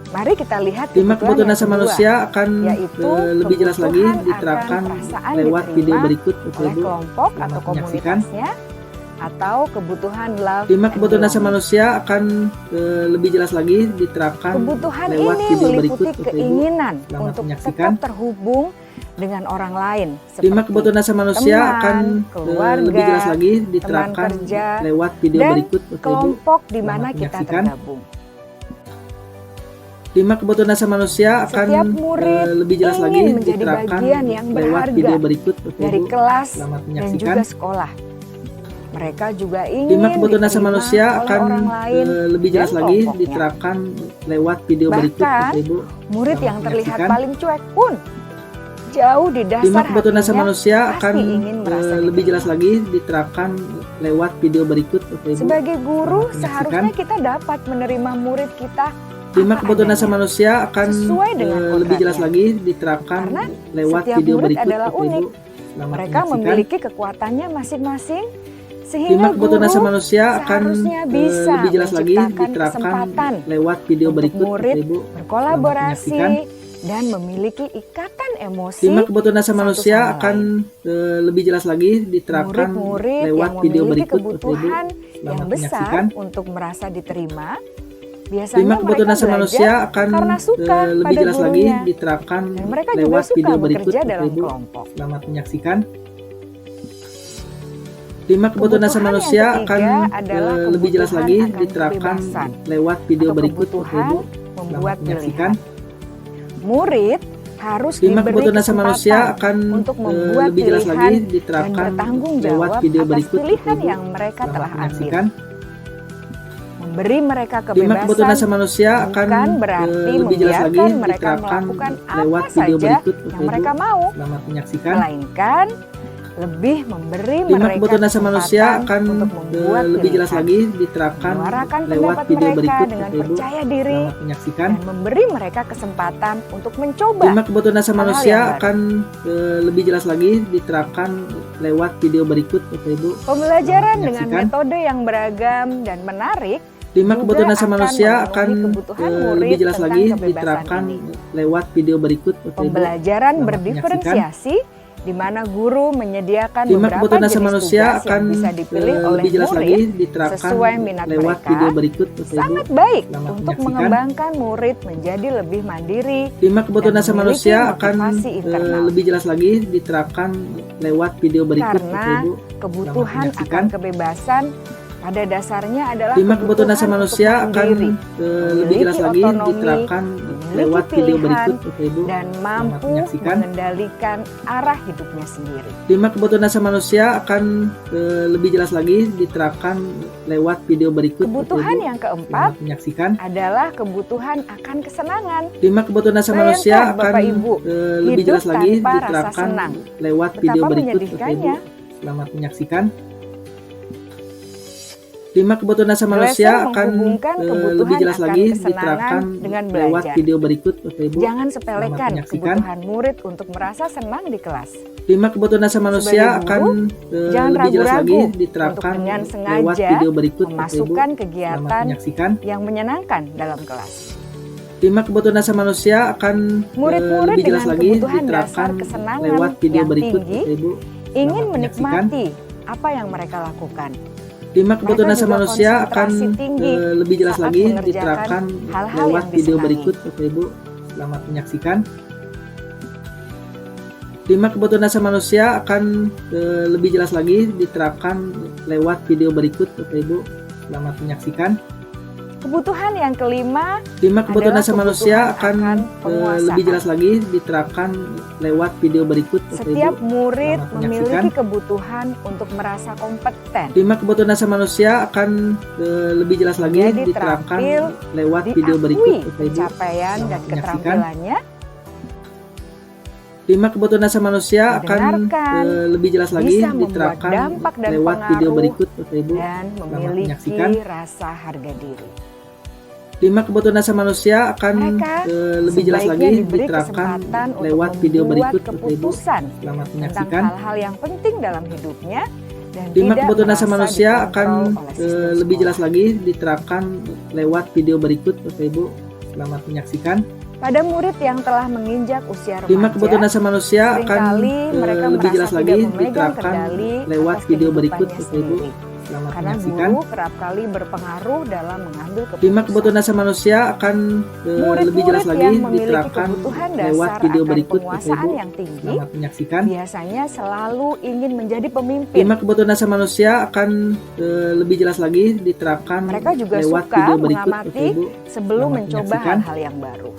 Mari kita lihat
5 kebutuhan
kebutuhan yang
dasar
kedua,
manusia akan
yaitu
lebih jelas lagi
kebutuhan
diterapkan
akan perasaan
lewat
diterima
video berikut Bapak
oleh
Ibu.
kelompok
Selamat
atau
menyaksikan.
komunitasnya, atau kebutuhan love
5
and
kebutuhan dasar
belonging.
manusia akan lebih jelas lagi diterapkan
Kebutuhan
lewat
ini
video berikut
meliputi
Bapak Ibu.
keinginan
Selamat
untuk
menyaksikan.
tetap terhubung dengan orang lain,
5
seperti
kebutuhan dasar manusia
teman,
akan
keluarga,
lebih jelas lagi diterapkan
kerja,
lewat video
dan
berikut Bapak Ibu.
kelompok di
Selamat
mana kita
menyaksikan.
tergabung.
5 kebutuhan dasar manusia akan
Setiap murid
lebih jelas lagi
ingin menjadi
diterapkan
bagian yang
lewat
berharga
video berikut Bapak
dari
Ibu.
kelas
Selamat
dan
menyaksikan.
juga sekolah. Mereka juga
5
ingin
kebutuhan dasar
diterima
manusia
oleh
akan
orang lain
lebih jelas
dan
lagi
kelompoknya.
diterapkan lewat video berikut
Bahkan,
Bapak Ibu.
Murid
Selamat
yang terlihat
menyaksikan.
paling cuek pun jauh di
5
dasar
kebutuhan dasar
hatinya
manusia
pasti
akan
ingin merasa
lebih jelas
diterima.
lagi diterapkan lewat video berikut Bapak Ibu.
Sebagai guru,
Selamat menyaksikan.
seharusnya kita dapat menerima murid kita
5
apa
kebutuhan dasar
adanya.
manusia akan
Sesuai dengan
lebih jelas
kodratnya.
lagi diterapkan
Karena
lewat
setiap
video
murid
berikut
adalah
Bapak Ibu.
unik.
Selamat
Mereka
menyaksikan.
memiliki kekuatannya masing-masing,
5
sehingga
kebutuhan dasar
guru
manusia akan
seharusnya bisa
lebih jelas lagi
menciptakan
diterapkan
kesempatan
lewat video
untuk
berikut
murid
Bapak Ibu.
berkolaborasi
menyaksikan.
dan memiliki ikatan emosi
5 kebutuhan dasar
satu
manusia
sama
akan
lain.
lebih jelas lagi diterapkan
Murid-murid
lewat
yang
video
memiliki
berikut Bapak Ibu.
kebutuhan
Selamat
yang besar
menyaksikan.
untuk merasa diterima,
5
biasanya
kebutuhan
mereka
dasar manusia
belajar
akan
karena suka
lebih
pada
jelas lagi
gurunya,
diterapkan
dan mereka juga
lewat
suka
video berikut
bekerja
Bapak
dalam
Ibu.
kelompok.
Selamat menyaksikan. 5 kebutuhan dasar
Kebutuhan
manusia
yang
akan
ketiga adalah
lebih jelas
kebutuhan
lagi
akan
diterapkan
kebebasan
lewat video
atau
berikut Bapak
kebutuhan
Ibu.
membuat
Selamat menyaksikan.
pilihan. Murid harus
5
diberi
kebutuhan dasar manusia
kesempatan
akan
untuk membuat
lebih jelas
pilihan
lagi
dan
diterapkan
bertanggung
lewat
jawab
video
atas
berikut
pilihan
Bapak Ibu.
yang mereka
Selamat
telah ambil.
menyaksikan.
Memberi mereka
5 kebutuhan
kebebasan
dasar manusia akan
bukan berarti
lebih jelas lagi
membiarkan mereka
diterapkan
melakukan
lewat
apa
video
saja
berikut Bapak
yang
Ibu.
mereka mau,
Selamat menyaksikan.
melainkan lebih memberi
5
mereka
kebutuhan dasar manusia
kesempatan
akan
untuk membuat
lebih jelas
pilihan,
lagi diterapkan
menyuarakan
lewat
pendapat
video
mereka
berikut
dengan
Bapak Ibu.
percaya diri,
Selamat menyaksikan.
dan memberi mereka kesempatan untuk mencoba
5 kebutuhan dasar
hal-hal
manusia
yang baru.
akan lebih jelas lagi diterapkan lewat video berikut Bapak Ibu.
Pembelajaran
Selamat
dengan
menyaksikan.
metode yang beragam dan menarik
5
juga
kebutuhan dasar
akan
manusia
memenuhi
akan
kebutuhan murid
lebih jelas
tentang
lagi
kebebasan
diterapkan
ini.
lewat video berikut Bapak Ibu.
Pembelajaran
Selamat
berdiferensiasi di mana guru menyediakan
5
beberapa
kebutuhan dasar
jenis
manusia
tugas
akan
yang bisa dipilih oleh
lebih jelas lagi
murid
diterapkan
sesuai minat
lewat
mereka,
video berikut Bapak Ibu.
sangat baik
Selamat
untuk
menyaksikan.
mengembangkan murid menjadi lebih mandiri
5 kebutuhan
dan
dasar
memiliki
manusia akan
motivasi internal.
lebih jelas lagi diterapkan lewat video berikut Bapak
karena
Ibu.
kebutuhan
menyaksikan.
akan kebebasan pada dasarnya adalah
5 kebutuhan dasar
untuk
manusia akan
mandiri,
lebih jelas lagi
otonomi,
diterapkan
memiliki
lewat video
pilihan,
berikut Bapak Ibu.
dan mampu
menyaksikan.
mengendalikan arah hidupnya sendiri.
5 kebutuhan dasar manusia akan lebih jelas lagi diterapkan lewat video berikut
Kebutuhan
Bapak Ibu.
yang keempat
Selamat menyaksikan.
adalah kebutuhan akan kesenangan.
5 kebutuhan dasar
Bayangkan,
manusia akan
Bapak Ibu,
lebih
hidup
jelas lagi
tanpa rasa
diterapkan
senang.
lewat video
Betapa
berikut Bapak Ibu.
menyedihkannya.
Selamat menyaksikan. 5 kebutuhan dasar
Glasser
manusia akan
menghubungkan kebutuhan
lebih jelas
akan
lagi
kesenangan
diterapkan
dengan
lewat
belajar.
video berikut Bapak Ibu.
Jangan sepelekan
Selamat menyaksikan.
kebutuhan murid untuk merasa senang di kelas.
5 kebutuhan dasar manusia
Sebagai
akan
guru, jangan
lebih jelas lagi
ragu-ragu
diterapkan
untuk dengan
lewat
sengaja
video berikut Bapak Ibu.
memasukkan
Selamat
kegiatan
menyaksikan.
yang menyenangkan dalam kelas.
5 kebutuhan dasar manusia akan
Murid-murid
lebih jelas
dengan
lagi
kebutuhan
diterapkan
dasar kesenangan
lewat video
yang
berikut
tinggi
Bapak Ibu.
ingin
Selamat menyaksikan.
menikmati apa yang mereka lakukan.
5 kebutuhan
Mereka
dasar
juga
manusia akan
konsentrasi tinggi
lebih jelas
saat
lagi
mengerjakan
diterapkan
hal-hal
lewat
yang
video
disenangi.
berikut Bapak Ibu. Selamat menyaksikan. 5 kebutuhan dasar manusia akan lebih jelas lagi diterapkan lewat video berikut Bapak Ibu. Selamat menyaksikan.
Kebutuhan yang kelima
5 kebutuhan
adalah
dasar manusia
kebutuhan
akan
penguasaan.
lebih jelas lagi diterapkan lewat video berikut. Bapak
Setiap
Ibu.
murid
Selamat
memiliki
menyaksikan.
kebutuhan untuk merasa kompeten,
5 kebutuhan dasar manusia akan lebih jelas lagi
menjadi
diterapkan
terampil,
lewat video berikut.
diakui
Bapak Ibu.
pencapaian dan
Selamat menyaksikan.
keterampilannya,
5 kebutuhan dasar manusia akan
Mendengarkan,
lebih jelas lagi
bisa membuat
diterapkan
dampak dan
lewat video
pengaruh,
berikut. Bapak Ibu.
dan
Selamat
memiliki
menyaksikan.
rasa harga diri.
5 kebutuhan dasar manusia akan
Mereka
lebih jelas lagi
sebaiknya diberi
diterapkan
kesempatan untuk
lewat video
membuat
berikut. Bapak Ibu.
keputusan
Selamat
tentang
menyaksikan.
hal-hal yang penting dalam hidupnya dan
5
tidak
kebutuhan dasar
merasa
manusia akan
dikontrol oleh sistem
lebih
sekolah.
jelas lagi diterapkan lewat video berikut. Bapak Ibu. Selamat menyaksikan.
Pada murid yang telah menginjak usia
5 kebutuhan
remaja,
dasar manusia akan
seringkali mereka
lebih
merasa
jelas
tidak
lagi
memegang
diterapkan
kendali
lewat
atas
video berikut.
kehidupannya
Bapak Ibu.
sendiri.
Selamat
Karena
menyaksikan.
guru kerap kali berpengaruh dalam mengambil
5
keputusan.
kebutuhan dasar manusia akan lebih jelas
Murid-murid
lagi
yang memiliki
diterapkan
kebutuhan
lewat
dasar
video
akan
berikut. Bapak
penguasaan
Ibu.
yang tinggi
Selamat menyaksikan.
biasanya selalu ingin menjadi pemimpin.
5 kebutuhan dasar manusia akan lebih jelas lagi diterapkan
Mereka juga
lewat
suka
video berikut.
mengamati
Bapak Ibu.
sebelum
Selamat
mencoba
menyaksikan.
hal-hal yang baru.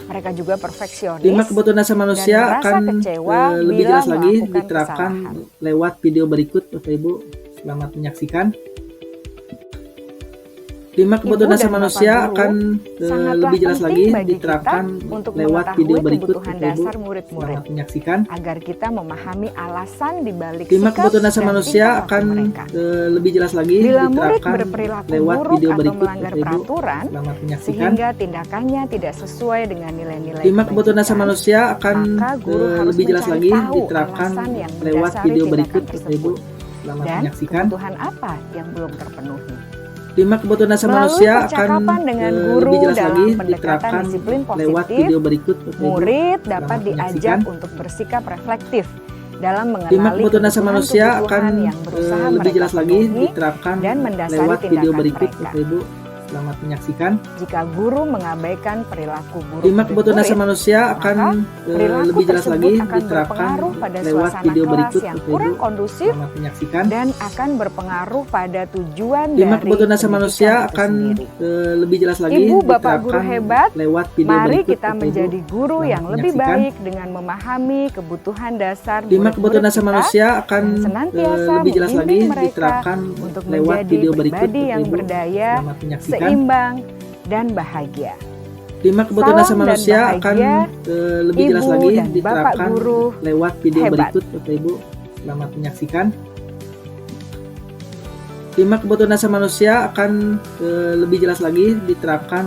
Mereka juga perfeksionis
5 kebutuhan dasar manusia
dan merasa
akan
kecewa
lebih
bila
jelas lagi
melakukan
diterapkan
kesalahan.
lewat video berikut. Bapak Ibu. Selamat menyaksikan. 5 kebutuhan
Ibu
dasar
dan
manusia
Bapak guru
akan
sangatlah
lebih jelas
penting
lagi
bagi
diterapkan
kita untuk
lewat
mengetahui
video berikut.
kebutuhan
Bapak Ibu.
dasar murid-murid
Selamat menyaksikan.
agar kita memahami alasan dibalik
5
sikap
kebutuhan dasar
dan
manusia
tingkah laku
akan
mereka.
lebih jelas lagi
Bila murid
diterapkan
berperilaku
lewat
buruk
video
atau
berikut.
melanggar
Bapak Ibu.
peraturan,
Selamat menyaksikan.
sehingga tindakannya tidak sesuai dengan nilai-nilai
5 kebutuhan dasar
kebajikan,
manusia akan
maka guru harus
lebih jelas
mencari
lagi
tahu
diterapkan
alasan yang
lewat
mendasari
video
tindakan
berikut. Bapak Ibu.
tersebut
Selamat
dan
menyaksikan.
kebutuhan apa yang belum terpenuhi.
5 kebutuhan dasar
Melalui
manusia akan
percakapan dengan guru
lebih jelas
dalam
lagi
pendekatan
diterapkan
disiplin
lewat
positif,
video berikut. Bapak Ibu.
murid dapat
Selamat
diajak
menyaksikan.
untuk bersikap reflektif dalam
5
mengenali
kebutuhan dasar manusia akan
kebutuhan yang berusaha
lebih
mereka
jelas lagi
penuhi
diterapkan
dan mendasari
lewat video
tindakan
berikut.
mereka.
Bapak Ibu. Selamat menyaksikan.
Jika guru mengabaikan perilaku buruk
5 kebutuhan dasar
murid-murid,
manusia akan
perilaku
lebih jelas
tersebut
lagi
akan
diterapkan
berpengaruh pada
lewat
suasana
video
kelas
berikut.
yang
Bapak
kurang
Ibu.
kondusif
Selamat menyaksikan.
dan akan berpengaruh pada tujuan
5
dari
kebutuhan dasar
pendidikan
manusia
itu
akan
sendiri.
lebih jelas lagi
Ibu, Bapak
diterapkan
guru hebat,
lewat video
Mari
berikut.
kita
Bapak Ibu.
menjadi guru
Selamat
yang lebih
menyaksikan.
baik dengan memahami kebutuhan dasar
5 kebutuhan
murid-murid
dasar
kita
manusia akan
dan senantiasa
lebih jelas lagi
membimbing mereka
diterapkan
untuk
lewat
menjadi
video berikut.
pribadi
Bapak
yang
Ibu.
berdaya,
Selamat menyaksikan.
seimbang, dan bahagia.
5 kebutuhan dasar
Salam dan
manusia akan
bahagia,
lebih jelas
Ibu
lagi
dan Bapak
diterapkan
guru
lewat video
hebat.
berikut. Bapak Ibu. Selamat menyaksikan. 5 kebutuhan dasar manusia akan lebih jelas lagi diterapkan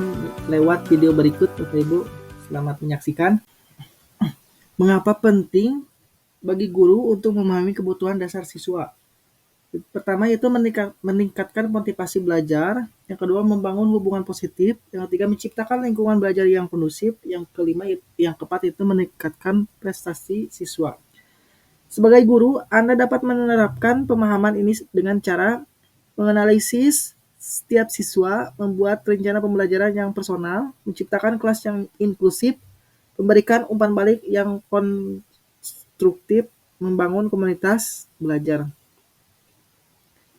lewat video berikut. Bapak Ibu. Selamat menyaksikan. Mengapa penting bagi guru untuk memahami kebutuhan dasar siswa? Pertama yaitu meningkatkan motivasi belajar, yang kedua membangun hubungan positif, yang ketiga menciptakan lingkungan belajar yang kondusif, yang kelima yang keempat itu meningkatkan prestasi siswa. Sebagai guru, Anda dapat menerapkan pemahaman ini dengan cara menganalisis setiap siswa, membuat rencana pembelajaran yang personal, menciptakan kelas yang inklusif, memberikan umpan balik yang konstruktif, membangun komunitas belajar.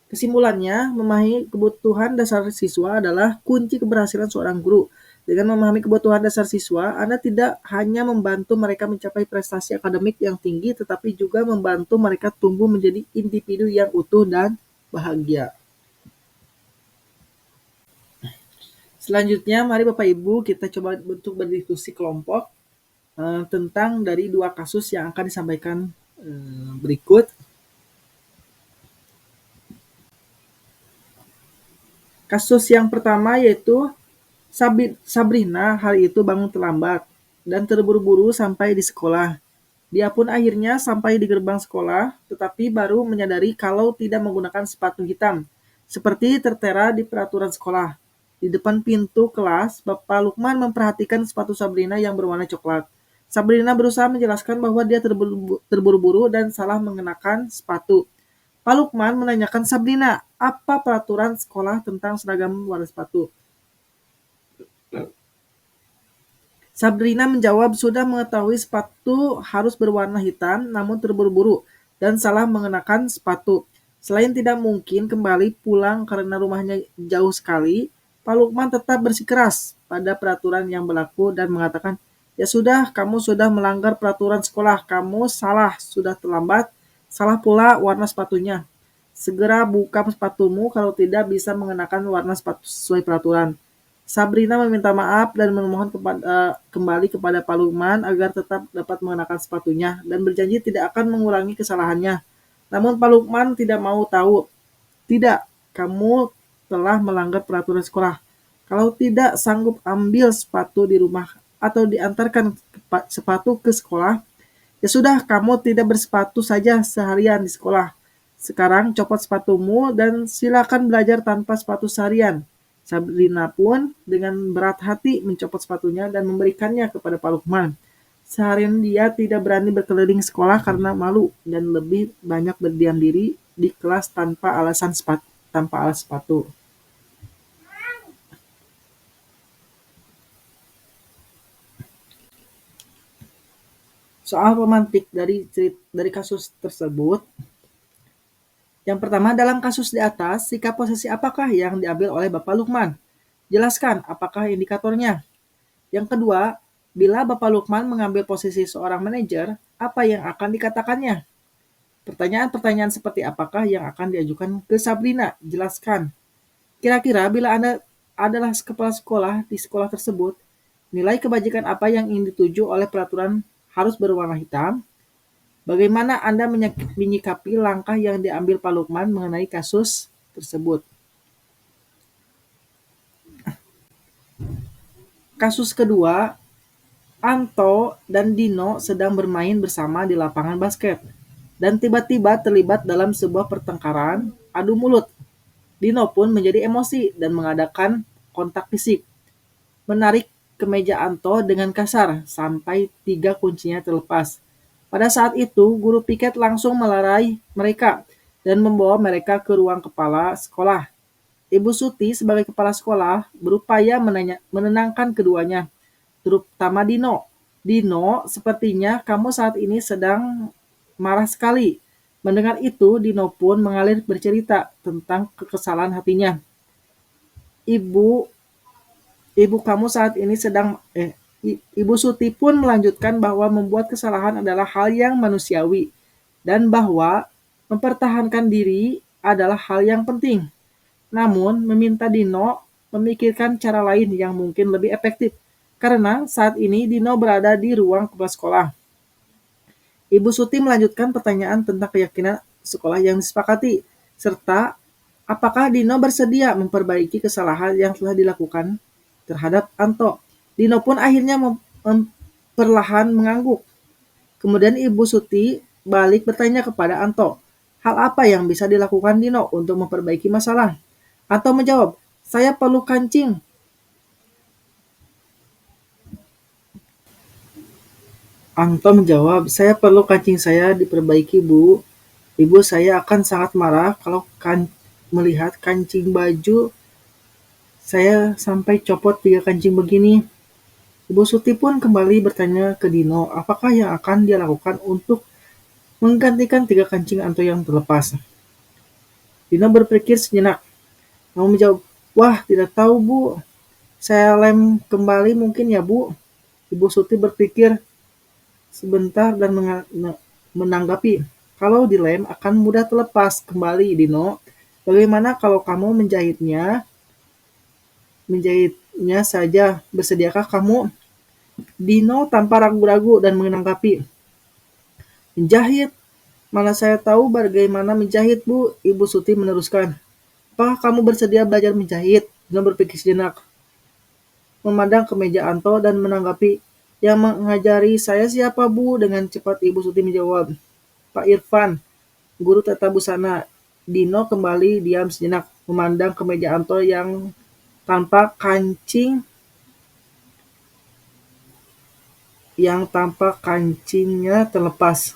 Kesimpulannya, memahami kebutuhan dasar siswa adalah kunci keberhasilan seorang guru. Dengan memahami kebutuhan dasar siswa, Anda tidak hanya membantu mereka mencapai prestasi akademik yang tinggi, tetapi juga membantu mereka tumbuh menjadi individu yang utuh dan bahagia. Selanjutnya, mari Bapak Ibu kita coba untuk berdiskusi kelompok tentang dari 2 kasus yang akan disampaikan berikut. Kasus yang pertama yaitu Sabrina hari itu bangun terlambat dan terburu-buru sampai di sekolah. Dia pun akhirnya sampai di gerbang sekolah, tetapi baru menyadari kalau tidak menggunakan sepatu hitam, seperti tertera di peraturan sekolah. Di depan pintu kelas, Bapak Lukman memperhatikan sepatu Sabrina yang berwarna coklat. Sabrina berusaha menjelaskan bahwa dia terburu-buru dan salah mengenakan sepatu. Pak Lukman menanyakan Sabrina, apa peraturan sekolah tentang seragam warna sepatu? Sabrina menjawab sudah mengetahui sepatu harus berwarna hitam, namun terburu-buru dan salah mengenakan sepatu. Selain tidak mungkin kembali pulang karena rumahnya jauh sekali, Pak Lukman tetap bersikeras pada peraturan yang berlaku dan mengatakan, "Ya sudah, kamu sudah melanggar peraturan sekolah. Kamu salah, sudah terlambat. Salah pula warna sepatunya. Segera buka sepatumu, kalau tidak bisa mengenakan warna sepatu sesuai peraturan." Sabrina meminta maaf dan memohon kembali kepada Pak Lukman agar tetap dapat mengenakan sepatunya dan berjanji tidak akan mengulangi kesalahannya. Namun Pak Lukman tidak mau tahu. "Tidak, kamu telah melanggar peraturan sekolah. Kalau tidak sanggup ambil sepatu di rumah atau diantarkan sepatu ke sekolah, ya sudah, kamu tidak bersepatu saja seharian di sekolah. Sekarang copot sepatumu dan silakan belajar tanpa sepatu seharian." Sabrina pun dengan berat hati mencopot sepatunya dan memberikannya kepada Pak Lukman. Seharian dia tidak berani berkeliling sekolah karena malu dan lebih banyak berdiam diri di kelas tanpa alas sepatu. Soal pemantik dari kasus tersebut. Yang pertama, dalam kasus di atas, sikap posisi apakah yang diambil oleh Bapak Lukman? Jelaskan apakah indikatornya. Yang kedua, bila Bapak Lukman mengambil posisi seorang manajer, apa yang akan dikatakannya? Pertanyaan-pertanyaan seperti apakah yang akan diajukan ke Sabrina? Jelaskan. Kira-kira bila Anda adalah kepala sekolah di sekolah tersebut, nilai kebajikan apa yang ingin dituju oleh peraturan harus berwarna hitam? Bagaimana Anda menyikapi langkah yang diambil Pak Lukman mengenai kasus tersebut? Kasus kedua, Anto dan Dino sedang bermain bersama di lapangan basket dan tiba-tiba terlibat dalam sebuah pertengkaran adu mulut. Dino pun menjadi emosi dan mengadakan kontak fisik, menarik kemeja Anto dengan kasar sampai 3 kuncinya terlepas. Pada saat itu, guru piket langsung melerai mereka dan membawa mereka ke ruang kepala sekolah. Ibu Suti sebagai kepala sekolah berupaya menenangkan keduanya, terutama Dino. "Dino, sepertinya kamu saat ini sedang marah sekali." Mendengar itu, Dino pun mengalir bercerita tentang kekesalan hatinya. Ibu kamu saat ini sedang Ibu Suti pun melanjutkan bahwa membuat kesalahan adalah hal yang manusiawi dan bahwa mempertahankan diri adalah hal yang penting. Namun, meminta Dino memikirkan cara lain yang mungkin lebih efektif karena saat ini Dino berada di ruang kepala sekolah. Ibu Suti melanjutkan pertanyaan tentang keyakinan sekolah yang disepakati, serta apakah Dino bersedia memperbaiki kesalahan yang telah dilakukan terhadap Anto. Dino pun akhirnya perlahan mengangguk. Kemudian Ibu Suti balik bertanya kepada Anto, hal apa yang bisa dilakukan Dino untuk memperbaiki masalah? Anto menjawab, "Saya perlu kancing." Anto menjawab, "Saya perlu kancing saya diperbaiki, Bu. Ibu saya akan sangat marah kalau melihat kancing baju saya sampai copot 3 kancing begini." Ibu Suti pun kembali bertanya ke Dino, apakah yang akan dia lakukan untuk menggantikan 3 kancing Anto yang terlepas. Dino berpikir sejenak, lalu menjawab, "Wah, tidak tahu, Bu. Saya lem kembali mungkin ya, Bu." Ibu Suti berpikir sebentar dan menanggapi, "Kalau dilem akan mudah terlepas kembali, Dino. Bagaimana kalau kamu menjahitnya saja? Bersediakah kamu?" Dino tanpa ragu-ragu dan menanggapi, "Menjahit? Mana saya tahu bagaimana menjahit, Bu." Ibu Suti meneruskan, "Apakah kamu bersedia belajar menjahit?" Dino berpikir sejenak, memandang ke meja Anto dan menanggapi, "Yang mengajari saya siapa, Bu?" Dengan cepat Ibu Suti menjawab, "Pak Irfan, guru tata busana." Dino kembali diam sejenak, memandang ke meja Anto yang tanpa kancingnya terlepas.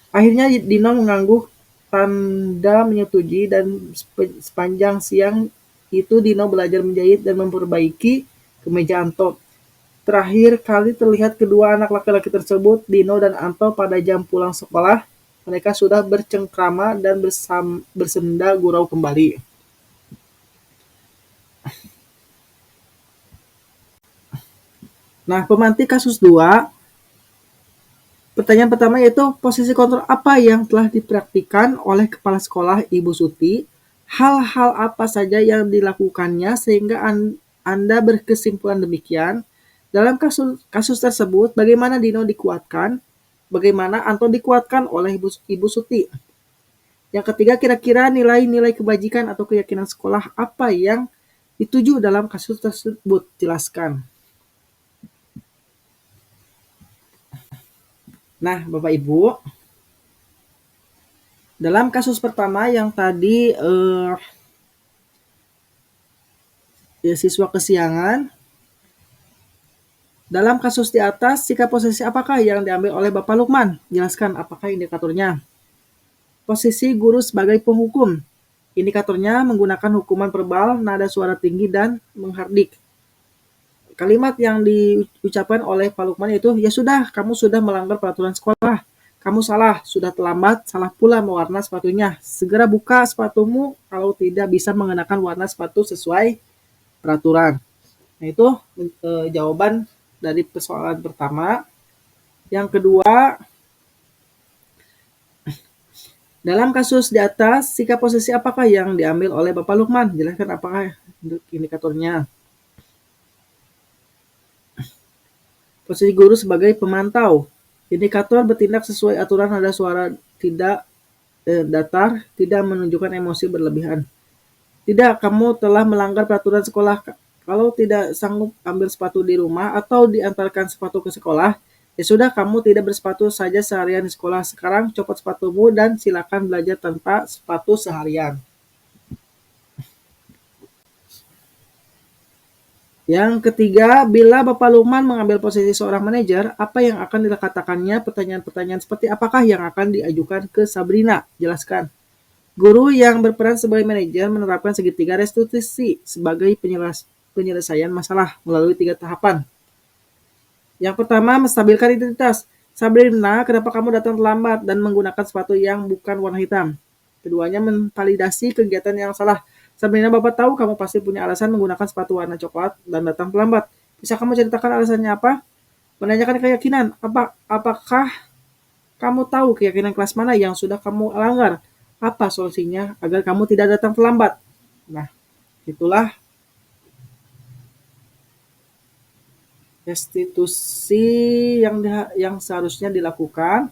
Akhirnya Dino mengangguk tanda menyetujui dan sepanjang siang itu Dino belajar menjahit dan memperbaiki kemeja Anto. Terakhir kali terlihat kedua anak laki-laki tersebut, Dino dan Anto, pada jam pulang sekolah. Mereka sudah bercengkrama dan bersenda gurau kembali. Nah, pemantik kasus 2, pertanyaan pertama yaitu posisi kontrol apa yang telah dipraktikkan oleh kepala sekolah Ibu Suti? Hal-hal apa saja yang dilakukannya sehingga Anda berkesimpulan demikian? Dalam kasus tersebut, bagaimana Dino dikuatkan? Bagaimana Anton dikuatkan oleh Ibu Suti? Yang ketiga, kira-kira nilai-nilai kebajikan atau keyakinan sekolah apa yang dituju dalam kasus tersebut? Jelaskan. Nah, Bapak Ibu, dalam kasus pertama yang tadi siswa kesiangan, dalam kasus di atas, sikap posisi apakah yang diambil oleh Bapak Lukman? Jelaskan apakah indikatornya. Posisi guru sebagai penghukum. Indikatornya menggunakan hukuman verbal, nada suara tinggi, dan menghardik. Kalimat yang diucapkan oleh Pak Lukman itu, ya sudah, kamu sudah melanggar peraturan sekolah. Kamu salah, sudah terlambat, salah pula mewarna sepatunya. Segera buka sepatumu kalau tidak bisa mengenakan warna sepatu sesuai peraturan. Nah, itu jawaban dari persoalan pertama. Yang kedua, dalam kasus di atas, sikap posisi apakah yang diambil oleh Bapak Lukman? Jelaskan apakah indikatornya. Posisi guru sebagai pemantau. Indikator bertindak sesuai aturan nada suara tidak datar, tidak menunjukkan emosi berlebihan. Tidak, kamu telah melanggar peraturan sekolah. Kalau tidak sanggup ambil sepatu di rumah atau diantarkan sepatu ke sekolah, ya sudah, kamu tidak bersepatu saja seharian di sekolah. Sekarang copot sepatumu dan silakan belajar tanpa sepatu seharian. Yang ketiga, bila Bapak Lukman mengambil posisi seorang manajer, apa yang akan dikatakannya? Pertanyaan-pertanyaan seperti apakah yang akan diajukan ke Sabrina? Jelaskan. Guru yang berperan sebagai manajer menerapkan segitiga restitusi sebagai penyelesaian masalah melalui 3 tahapan. Yang pertama, menstabilkan identitas. Sabrina, kenapa kamu datang terlambat dan menggunakan sepatu yang bukan warna hitam? Keduanya, memvalidasi kegiatan yang salah. Sabrina, Bapak tahu kamu pasti punya alasan menggunakan sepatu warna coklat dan datang terlambat. Bisa kamu ceritakan alasannya apa? Menanyakan keyakinan. Apakah kamu tahu keyakinan kelas mana yang sudah kamu langgar? Apa solusinya agar kamu tidak datang terlambat? Nah, itulah restitusi yang seharusnya dilakukan.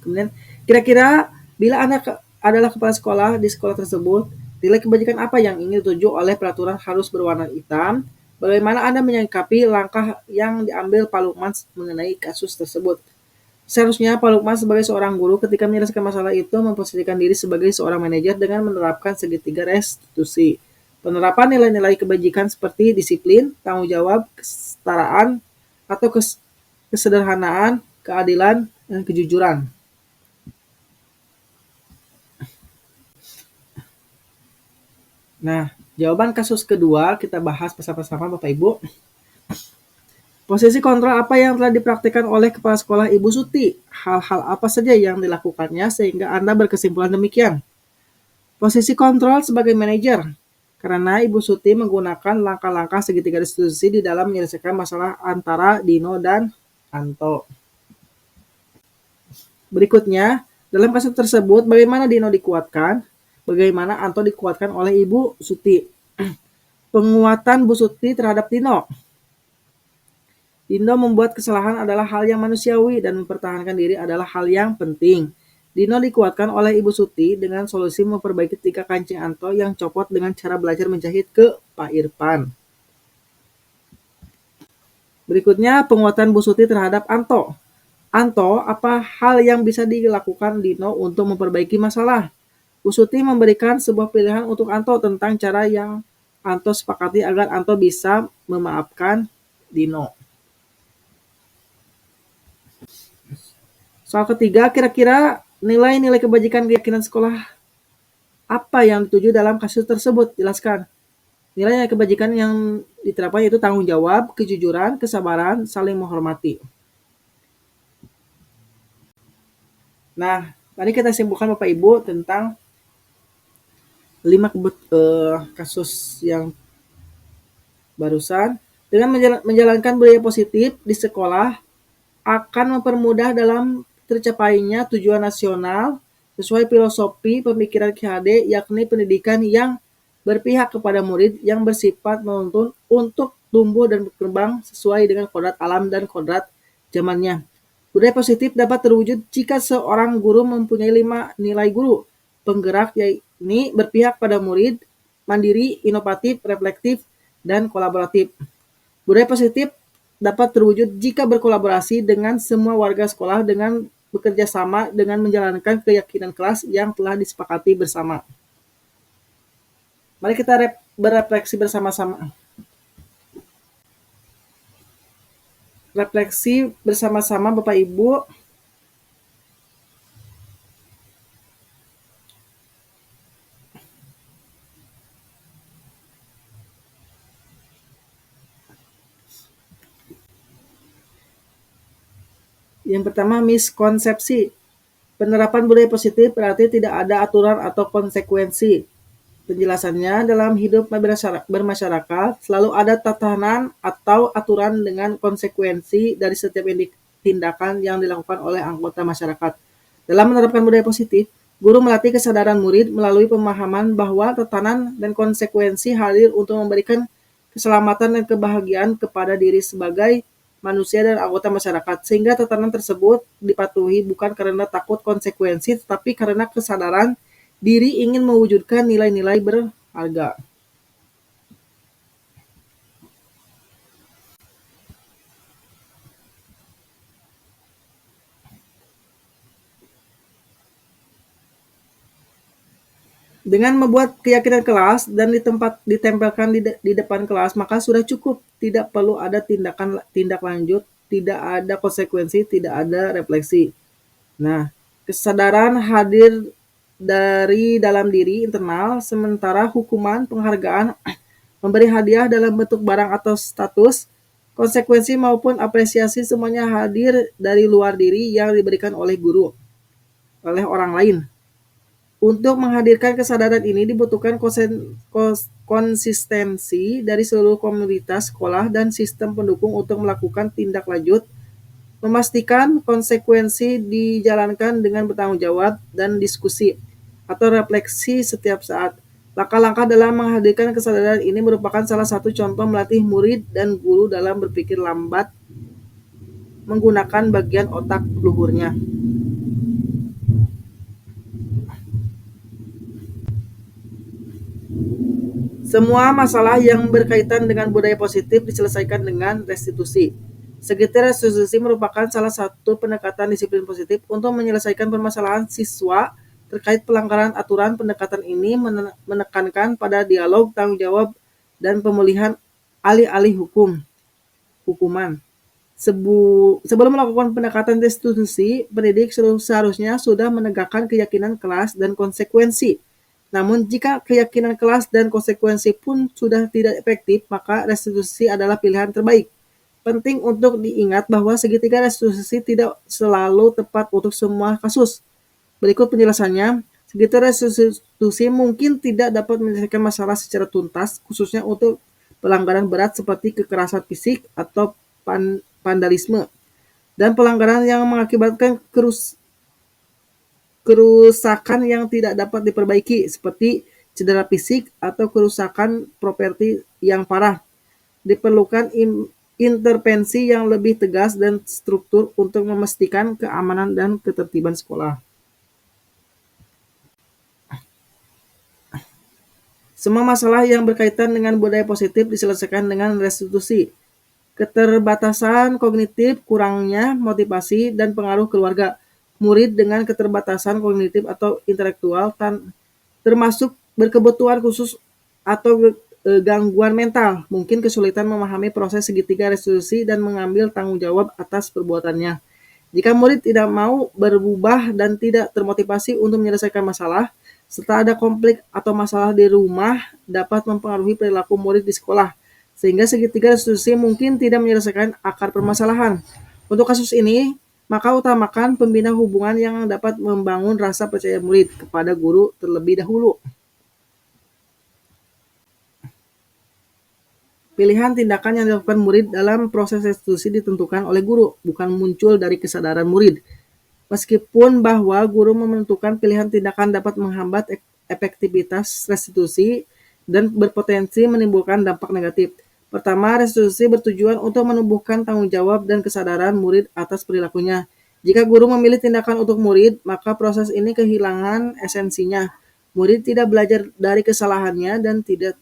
Kemudian, kira-kira bila Anda adalah kepala sekolah di sekolah tersebut, nilai kebajikan apa yang ingin dituju oleh peraturan harus berwarna hitam? Bagaimana Anda menyikapi langkah yang diambil Pak Lukman mengenai kasus tersebut? Seharusnya Pak Lukman sebagai seorang guru ketika menyelesaikan masalah itu memposisikan diri sebagai seorang manajer dengan menerapkan segitiga restitusi. Penerapan nilai-nilai kebajikan seperti disiplin, tanggung jawab, kesetaraan, atau kesederhanaan, keadilan, dan kejujuran. Nah, jawaban kasus kedua kita bahas bersama-sama Bapak Ibu. Posisi kontrol apa yang telah dipraktikkan oleh Kepala Sekolah Ibu Suti? Hal-hal apa saja yang dilakukannya sehingga Anda berkesimpulan demikian? Posisi kontrol sebagai manajer. Karena Ibu Suti menggunakan langkah-langkah segitiga restitusi di dalam menyelesaikan masalah antara Dino dan Anto. Berikutnya, dalam kasus tersebut bagaimana Dino dikuatkan? Bagaimana Anto dikuatkan oleh Ibu Suti? Penguatan Bu Suti terhadap Dino. Dino membuat kesalahan adalah hal yang manusiawi dan mempertahankan diri adalah hal yang penting. Dino dikuatkan oleh Ibu Suti dengan solusi memperbaiki 3 kancing Anto yang copot dengan cara belajar menjahit ke Pak Irfan. Berikutnya, penguatan Bu Suti terhadap Anto. Anto, apa hal yang bisa dilakukan Dino untuk memperbaiki masalah? Bu Suti memberikan sebuah pilihan untuk Anto tentang cara yang Anto sepakati agar Anto bisa memaafkan Dino. Soal ketiga, kira-kira nilai-nilai kebajikan keyakinan sekolah apa yang dituju dalam kasus tersebut? Jelaskan. Nilai kebajikan yang diterapkan yaitu tanggung jawab, kejujuran, kesabaran, saling menghormati. Nah, tadi kita simpulkan Bapak Ibu tentang 5 kasus yang barusan. Dengan menjalankan budaya positif di sekolah akan mempermudah dalam tercapainya tujuan nasional sesuai filosofi pemikiran KHD, yakni pendidikan yang berpihak kepada murid yang bersifat menuntun untuk tumbuh dan berkembang sesuai dengan kodrat alam dan kodrat zamannya. Budaya positif dapat terwujud jika seorang guru mempunyai 5 nilai guru penggerak, yakni berpihak pada murid, mandiri, inovatif, reflektif, dan kolaboratif. Budaya positif dapat terwujud jika berkolaborasi dengan semua warga sekolah dengan bekerja sama dengan menjalankan keyakinan kelas yang telah disepakati bersama. Mari kita berefleksi bersama-sama. Refleksi bersama-sama Bapak Ibu. Yang pertama, miskonsepsi. Penerapan budaya positif berarti tidak ada aturan atau konsekuensi. Penjelasannya, dalam hidup bermasyarakat selalu ada tatanan atau aturan dengan konsekuensi dari setiap tindakan yang dilakukan oleh anggota masyarakat. Dalam menerapkan budaya positif, guru melatih kesadaran murid melalui pemahaman bahwa tatanan dan konsekuensi hadir untuk memberikan keselamatan dan kebahagiaan kepada diri sebagai manusia dan anggota masyarakat, sehingga tatanan tersebut dipatuhi bukan karena takut konsekuensi, tetapi karena kesadaran diri ingin mewujudkan nilai-nilai berharga. Dengan membuat keyakinan kelas dan ditempelkan di depan kelas, maka sudah cukup. Tidak perlu ada tindak lanjut, tidak ada konsekuensi, tidak ada refleksi. Nah, kesadaran hadir dari dalam diri internal, sementara hukuman, penghargaan, memberi hadiah dalam bentuk barang atau status, konsekuensi maupun apresiasi semuanya hadir dari luar diri yang diberikan oleh guru, oleh orang lain. Untuk menghadirkan kesadaran ini dibutuhkan konsistensi dari seluruh komunitas sekolah dan sistem pendukung untuk melakukan tindak lanjut, memastikan konsekuensi dijalankan dengan bertanggung jawab dan diskusi atau refleksi setiap saat. Langkah-langkah dalam menghadirkan kesadaran ini merupakan salah satu contoh melatih murid dan guru dalam berpikir lambat menggunakan bagian otak luhurnya. Semua masalah yang berkaitan dengan budaya positif diselesaikan dengan restitusi. Segitiga restitusi merupakan salah satu pendekatan disiplin positif untuk menyelesaikan permasalahan siswa terkait pelanggaran aturan. Pendekatan ini menekankan pada dialog, tanggung jawab, dan pemulihan alih-alih hukuman. Sebelum melakukan pendekatan restitusi, pendidik seharusnya sudah menegakkan keyakinan kelas dan konsekuensi. Namun jika keyakinan kelas dan konsekuensi pun sudah tidak efektif, maka restitusi adalah pilihan terbaik. Penting untuk diingat bahwa segitiga restitusi tidak selalu tepat untuk semua kasus. Berikut penjelasannya. Segitiga restitusi mungkin tidak dapat menyelesaikan masalah secara tuntas, khususnya untuk pelanggaran berat seperti kekerasan fisik atau vandalisme, dan pelanggaran yang mengakibatkan kerusakan yang tidak dapat diperbaiki seperti cedera fisik atau kerusakan properti yang parah. Diperlukan intervensi yang lebih tegas dan struktur untuk memastikan keamanan dan ketertiban sekolah. Semua masalah yang berkaitan dengan budaya positif diselesaikan dengan restitusi. Keterbatasan kognitif, kurangnya motivasi, dan pengaruh keluarga. Murid dengan keterbatasan kognitif atau intelektual termasuk berkebutuhan khusus atau gangguan mental mungkin kesulitan memahami proses segitiga restitusi dan mengambil tanggung jawab atas perbuatannya. Jika murid tidak mau berubah dan tidak termotivasi untuk menyelesaikan masalah, serta ada konflik atau masalah di rumah dapat mempengaruhi perilaku murid di sekolah, sehingga segitiga restitusi mungkin tidak menyelesaikan akar permasalahan. Untuk kasus ini, maka utamakan pembina hubungan yang dapat membangun rasa percaya murid kepada guru terlebih dahulu. Pilihan tindakan yang dilakukan murid dalam proses restitusi ditentukan oleh guru, bukan muncul dari kesadaran murid. Meskipun bahwa guru menentukan pilihan tindakan dapat menghambat efektivitas restitusi dan berpotensi menimbulkan dampak negatif. Pertama, restitusi bertujuan untuk menumbuhkan tanggung jawab dan kesadaran murid atas perilakunya. Jika guru memilih tindakan untuk murid, maka proses ini kehilangan esensinya. Murid tidak belajar dari kesalahannya dan tidak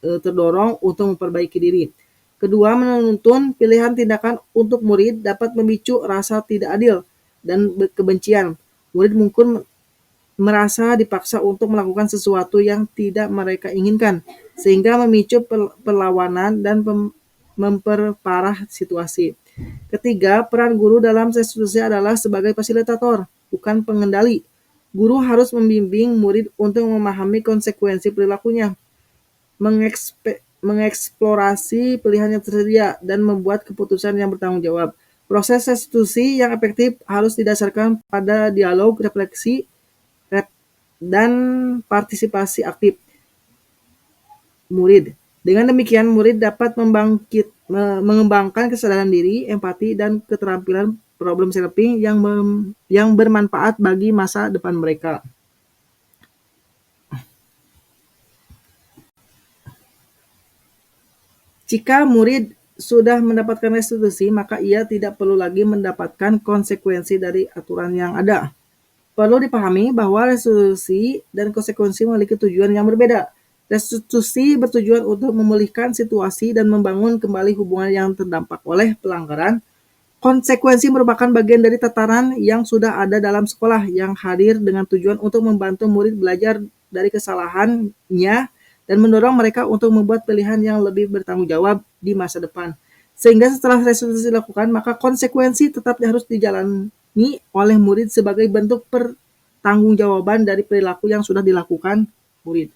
terdorong untuk memperbaiki diri. Kedua, menuntun pilihan tindakan untuk murid dapat memicu rasa tidak adil dan kebencian. Murid mungkin merasa dipaksa untuk melakukan sesuatu yang tidak mereka inginkan, sehingga memicu perlawanan dan memperparah situasi. Ketiga, peran guru dalam restitusi adalah sebagai fasilitator, bukan pengendali. Guru harus membimbing murid untuk memahami konsekuensi perilakunya, mengeksplorasi pilihan yang tersedia, dan membuat keputusan yang bertanggung jawab. Proses restitusi yang efektif harus didasarkan pada dialog, refleksi, dan partisipasi aktif murid. Dengan demikian, murid dapat mengembangkan kesadaran diri, empati, dan keterampilan problem solving yang bermanfaat bagi masa depan mereka. Jika murid sudah mendapatkan restitusi, maka ia tidak perlu lagi mendapatkan konsekuensi dari aturan yang ada. Perlu dipahami bahwa restitusi dan konsekuensi memiliki tujuan yang berbeda. Restitusi bertujuan untuk memulihkan situasi dan membangun kembali hubungan yang terdampak oleh pelanggaran. Konsekuensi merupakan bagian dari tataran yang sudah ada dalam sekolah yang hadir dengan tujuan untuk membantu murid belajar dari kesalahannya dan mendorong mereka untuk membuat pilihan yang lebih bertanggung jawab di masa depan. Sehingga setelah restitusi dilakukan, maka konsekuensi tetap harus dijalani oleh murid sebagai bentuk pertanggungjawaban dari perilaku yang sudah dilakukan murid.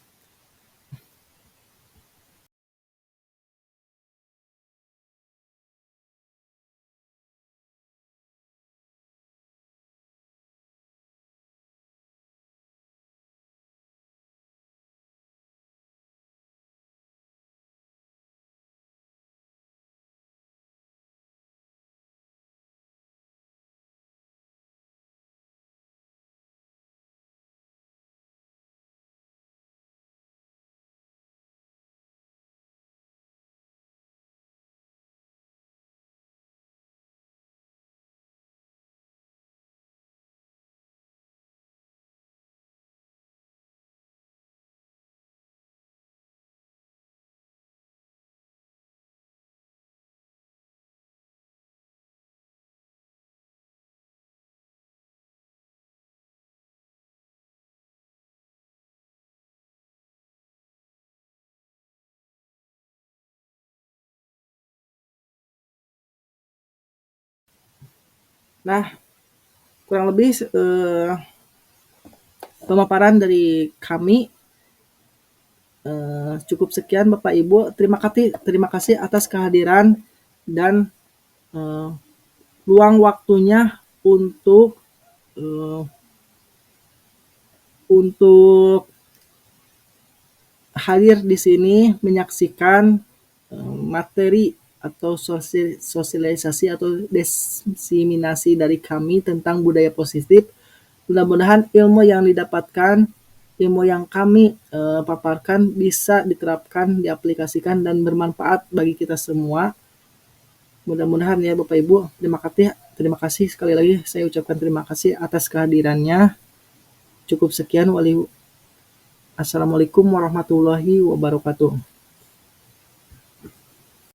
Nah, kurang lebih pemaparan dari kami cukup sekian Bapak Ibu. Terima kasih atas kehadiran dan luang waktunya untuk hadir di sini menyaksikan materi atau sosialisasi atau diseminasi dari kami tentang budaya positif. Mudah-mudahan ilmu yang didapatkan, ilmu yang kami paparkan bisa diterapkan, diaplikasikan, dan bermanfaat bagi kita semua. Mudah-mudahan ya Bapak Ibu. Terima kasih sekali lagi saya ucapkan terima kasih atas kehadirannya. Cukup sekian. Assalamualaikum warahmatullahi wabarakatuh.